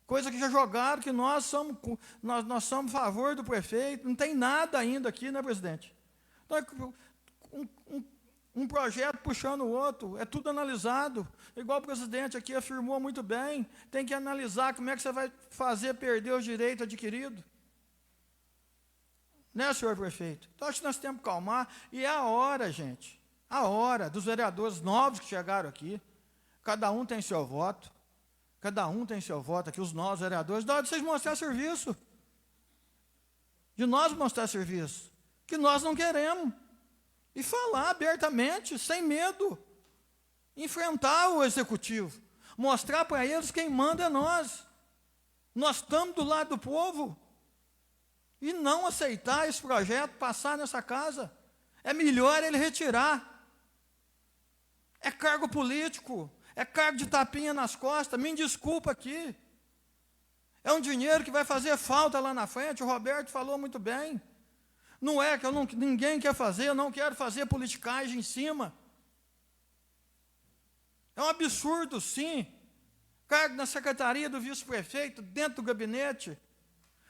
coisa que já jogaram, que nós somos a favor do prefeito, não tem nada ainda aqui, né, presidente? Então, um projeto puxando o outro, é tudo analisado, igual o presidente aqui afirmou muito bem, tem que analisar como é que você vai fazer perder os direitos adquiridos. Né, senhor prefeito? Então, acho que nós temos que calmar, e é a hora, gente, a hora dos vereadores novos que chegaram aqui, cada um tem seu voto, Cada um tem seu voto aqui, os nós, vereadores, da hora de vocês mostrar serviço. De nós mostrar serviço. Que nós não queremos. E falar abertamente, sem medo. Enfrentar o executivo. Mostrar para eles quem manda é nós. Nós estamos do lado do povo. E não aceitar esse projeto passar nessa casa. É melhor ele retirar. É cargo político. É cargo de tapinha nas costas. Me desculpa aqui. É um dinheiro que vai fazer falta lá na frente. O Roberto falou muito bem. Não é que ninguém quer fazer, eu não quero fazer politicagem em cima. É um absurdo, sim. Cargo na secretaria do vice-prefeito, dentro do gabinete.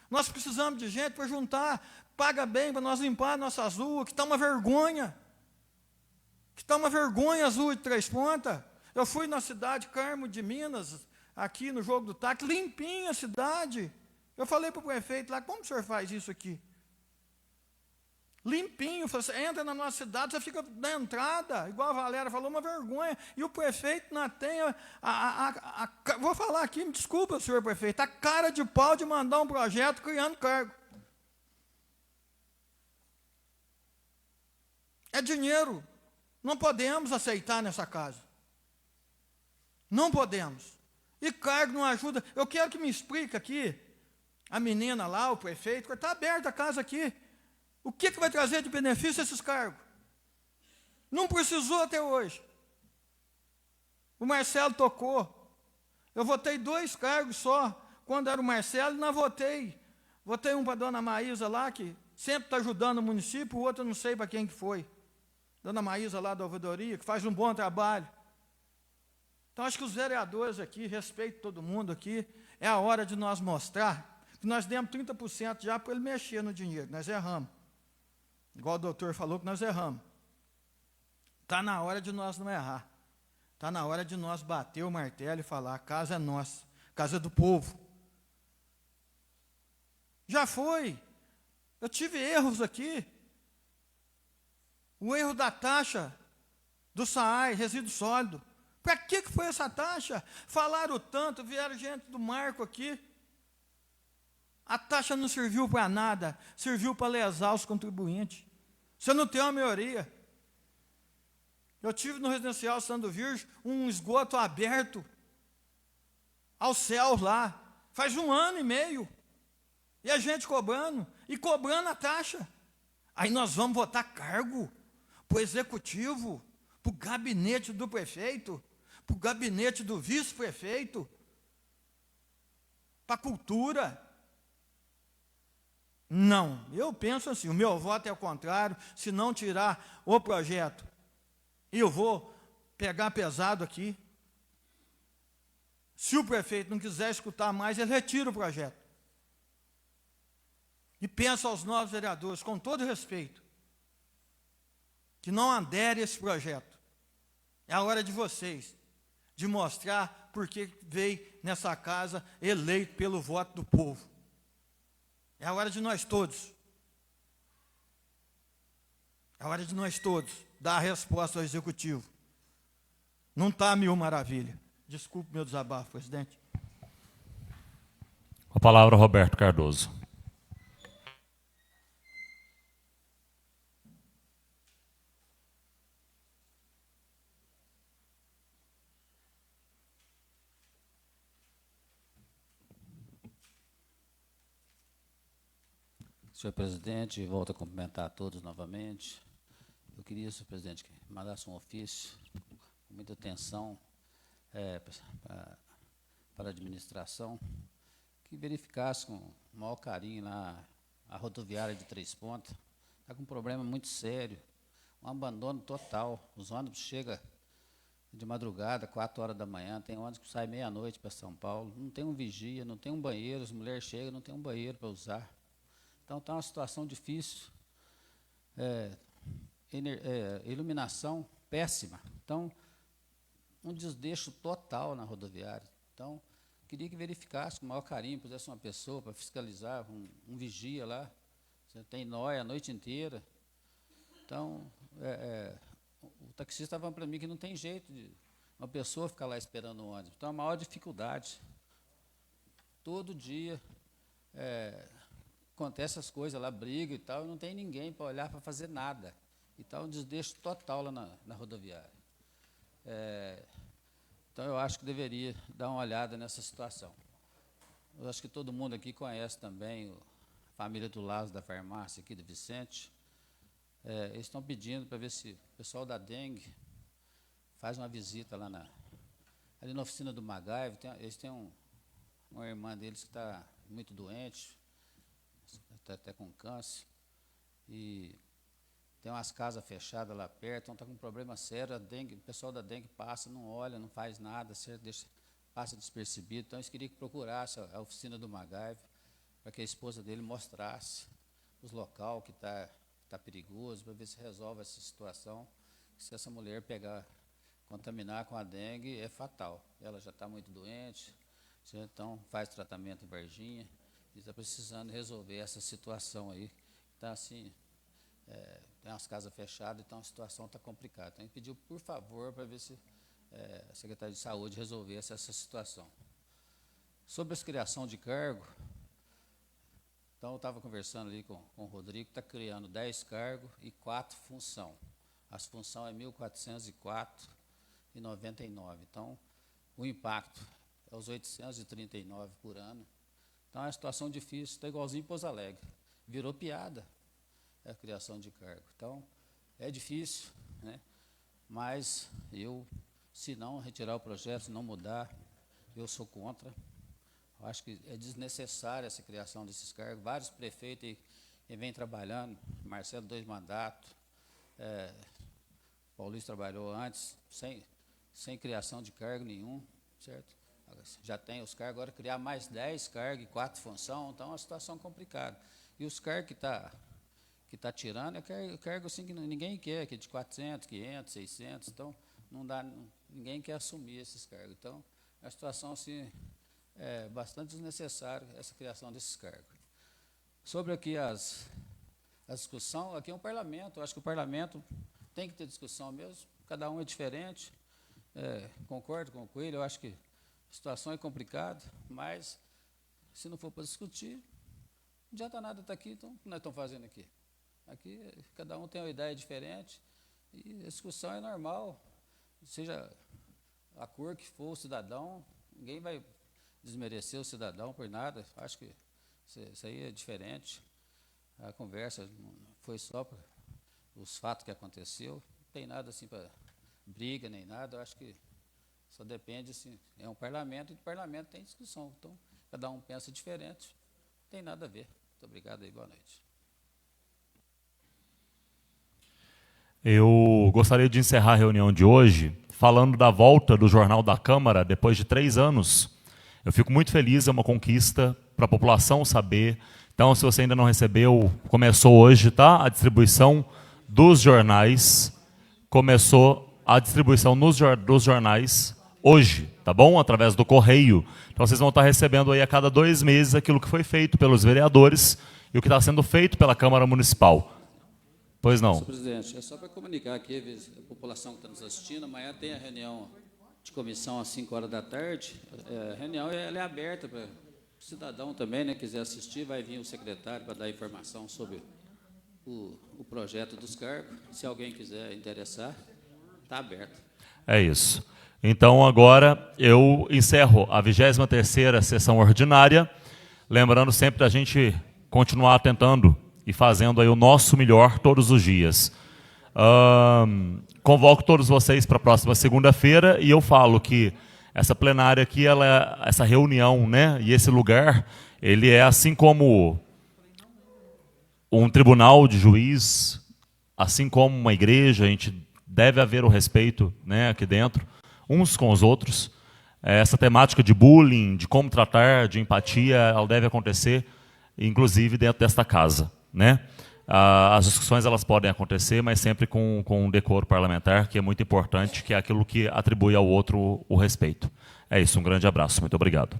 Nós precisamos de gente para juntar, paga bem para nós limpar nossas ruas, que está uma vergonha. Que está uma vergonha as ruas de Três Pontas. Eu fui na cidade Carmo de Minas, aqui no Jogo do Táxi, limpinha a cidade. Eu falei para o prefeito lá, como o senhor faz isso aqui? Limpinho, você entra na nossa cidade, você fica na entrada, igual a Valéria falou, uma vergonha. E o prefeito não tem vou falar aqui, me desculpa, senhor prefeito, a cara de pau de mandar um projeto criando cargo. É dinheiro. Não podemos aceitar nessa casa. Não podemos. E cargo não ajuda. Eu quero que me explique aqui, a menina lá, o prefeito, está aberta a casa aqui. O que vai trazer de benefício esses cargos? Não precisou até hoje. O Marcelo tocou. Eu votei 2 cargos só. Quando era o Marcelo, não votei. Votei um para a dona Maísa lá, que sempre está ajudando o município, o outro eu não sei para quem que foi. Dona Maísa lá da ouvidoria, que faz um bom trabalho. Então, acho que os vereadores aqui, respeito todo mundo aqui, é a hora de nós mostrar que nós demos 30% já para ele mexer no dinheiro. Nós erramos. Igual o doutor falou que nós erramos. Está na hora de nós não errar. Está na hora de nós bater o martelo e falar, a casa é nossa, a casa é do povo. Já foi. Eu tive erros aqui. O erro da taxa do SAAI, resíduo sólido. Para que foi essa taxa? Falaram tanto, vieram gente do Marco aqui. A taxa não serviu para nada, serviu para lesar os contribuintes. Você não tem uma maioria. Eu tive no residencial Santo Virgem um esgoto aberto ao céu lá, faz 1 ano e meio. E a gente cobrando, e cobrando a taxa. Aí nós vamos votar cargo para o executivo, para o gabinete do prefeito, para o gabinete do vice-prefeito, para a cultura. Não, eu penso assim, o meu voto é o contrário, se não tirar o projeto, eu vou pegar pesado aqui. Se o prefeito não quiser escutar mais, ele retira o projeto. E penso aos novos vereadores, com todo respeito, que não aderem a esse projeto. É a hora de vocês, de mostrar por que veio nessa casa eleito pelo voto do povo. É a hora de nós todos. É a hora de nós todos dar a resposta ao executivo. Não está 1000 maravilha. Desculpe meu desabafo, presidente. A palavra, Roberto Cardoso. Senhor presidente, volto a cumprimentar a todos novamente. Eu queria, senhor presidente, que mandasse um ofício com muita atenção para a administração, que verificasse com o maior carinho lá a rodoviária de Três Pontas. Está com um problema muito sério, um abandono total. Os ônibus chegam de madrugada, 4 horas da manhã, tem ônibus que sai meia-noite para São Paulo, não tem um vigia, não tem um banheiro, as mulheres chegam, não tem um banheiro para usar. Então, está uma situação difícil, iluminação péssima. Então, um desleixo total na rodoviária. Então, queria que verificasse com o maior carinho, pusesse uma pessoa para fiscalizar, um vigia lá. Você tem nóia a noite inteira. Então, o taxista estava falando para mim que não tem jeito uma pessoa ficar lá esperando o ônibus. Então, a maior dificuldade. Todo dia acontece as coisas lá, briga e tal, e não tem ninguém para olhar, para fazer nada. Então, um desdeixo total lá na rodoviária. Então, eu acho que deveria dar uma olhada nessa situação. Eu acho que todo mundo aqui conhece também a família do Lázaro da farmácia aqui, do Vicente. Eles estão pedindo para ver se o pessoal da dengue faz uma visita lá ali na oficina do MacGyver. Eles têm uma irmã deles que está muito doente, está até com câncer, e tem umas casas fechadas lá perto, então está com um problema sério. O pessoal da dengue passa, não olha, não faz nada, passa despercebido. Então, eles queriam que procurasse a oficina do MacGyver para que a esposa dele mostrasse os locais que está perigoso, para ver se resolve essa situação. Se essa mulher contaminar com a dengue, é fatal. Ela já está muito doente, então faz tratamento em Varginha e está precisando resolver essa situação aí. Então, assim, tem umas casas fechadas, então a situação está complicada. Então, a gente pediu, por favor, para ver se a Secretaria de Saúde resolvesse essa situação. Sobre a criação de cargo, então eu estava conversando ali com o Rodrigo, que está criando 10 cargos e 4 funções. As funções é 1.404,99. Então, o impacto é os 839 por ano. Então, é uma situação difícil, está igualzinho em Pouso Alegre. Virou piada a criação de cargo. Então, é difícil, né? Mas se não retirar o projeto, se não mudar, eu sou contra. Eu acho que é desnecessária essa criação desses cargos. Vários prefeitos que vêm trabalhando, Marcelo 2 mandatos, Paulista trabalhou antes, sem criação de cargo nenhum, certo? Já tem os cargos, agora criar mais 10 cargos e 4 funções, então é uma situação complicada. E os cargos que está tirando é cargo assim que ninguém quer, que é de 400, 500, 600, então ninguém quer assumir esses cargos. Então, é uma situação assim, bastante desnecessária essa criação desses cargos. Sobre aqui a discussão, aqui é um parlamento, eu acho que o parlamento tem que ter discussão mesmo, cada um é diferente, concordo com o Coelho, eu acho que a situação é complicada, mas se não for para discutir, não adianta nada estar aqui, então o que nós estamos fazendo aqui? Aqui cada um tem uma ideia diferente e a discussão é normal, seja a cor que for o cidadão, ninguém vai desmerecer o cidadão por nada, acho que isso aí é diferente. A conversa foi só para os fatos que aconteceu, não tem nada assim para briga nem nada, eu acho que só depende, assim, é um parlamento e o parlamento tem discussão, então cada um pensa diferente, não tem nada a ver. Muito obrigado e boa noite. Eu gostaria de encerrar a reunião de hoje falando da volta do Jornal da Câmara depois de 3 anos. Eu fico muito feliz, é uma conquista para a população saber. Então, se você ainda não recebeu, começou hoje, tá? A distribuição dos jornais. Começou a distribuição dos jornais hoje, tá bom? Através do correio. Então, vocês vão estar recebendo aí a cada 2 meses aquilo que foi feito pelos vereadores e o que está sendo feito pela Câmara Municipal. Pois não. Senhor presidente, é só para comunicar aqui, a população que está nos assistindo, amanhã tem a reunião de comissão às 5 horas da tarde. A reunião ela é aberta para o cidadão também, né, quiser assistir, vai vir o secretário para dar informação sobre o projeto dos cargos. Se alguém quiser interessar, está aberto. É isso. Então, agora, eu encerro a 23ª sessão ordinária, lembrando sempre da gente continuar tentando e fazendo aí o nosso melhor todos os dias. Convoco todos vocês para a próxima segunda-feira e eu falo que essa plenária aqui, essa reunião, né, e esse lugar, ele é assim como um tribunal de juiz, assim como uma igreja, a gente deve haver o respeito, né, aqui dentro, uns com os outros. Essa temática de bullying, de como tratar, de empatia, ela deve acontecer, inclusive dentro desta casa, né? As discussões elas podem acontecer, mas sempre com um decoro parlamentar, que é muito importante, que é aquilo que atribui ao outro o respeito. É isso, um grande abraço, muito obrigado.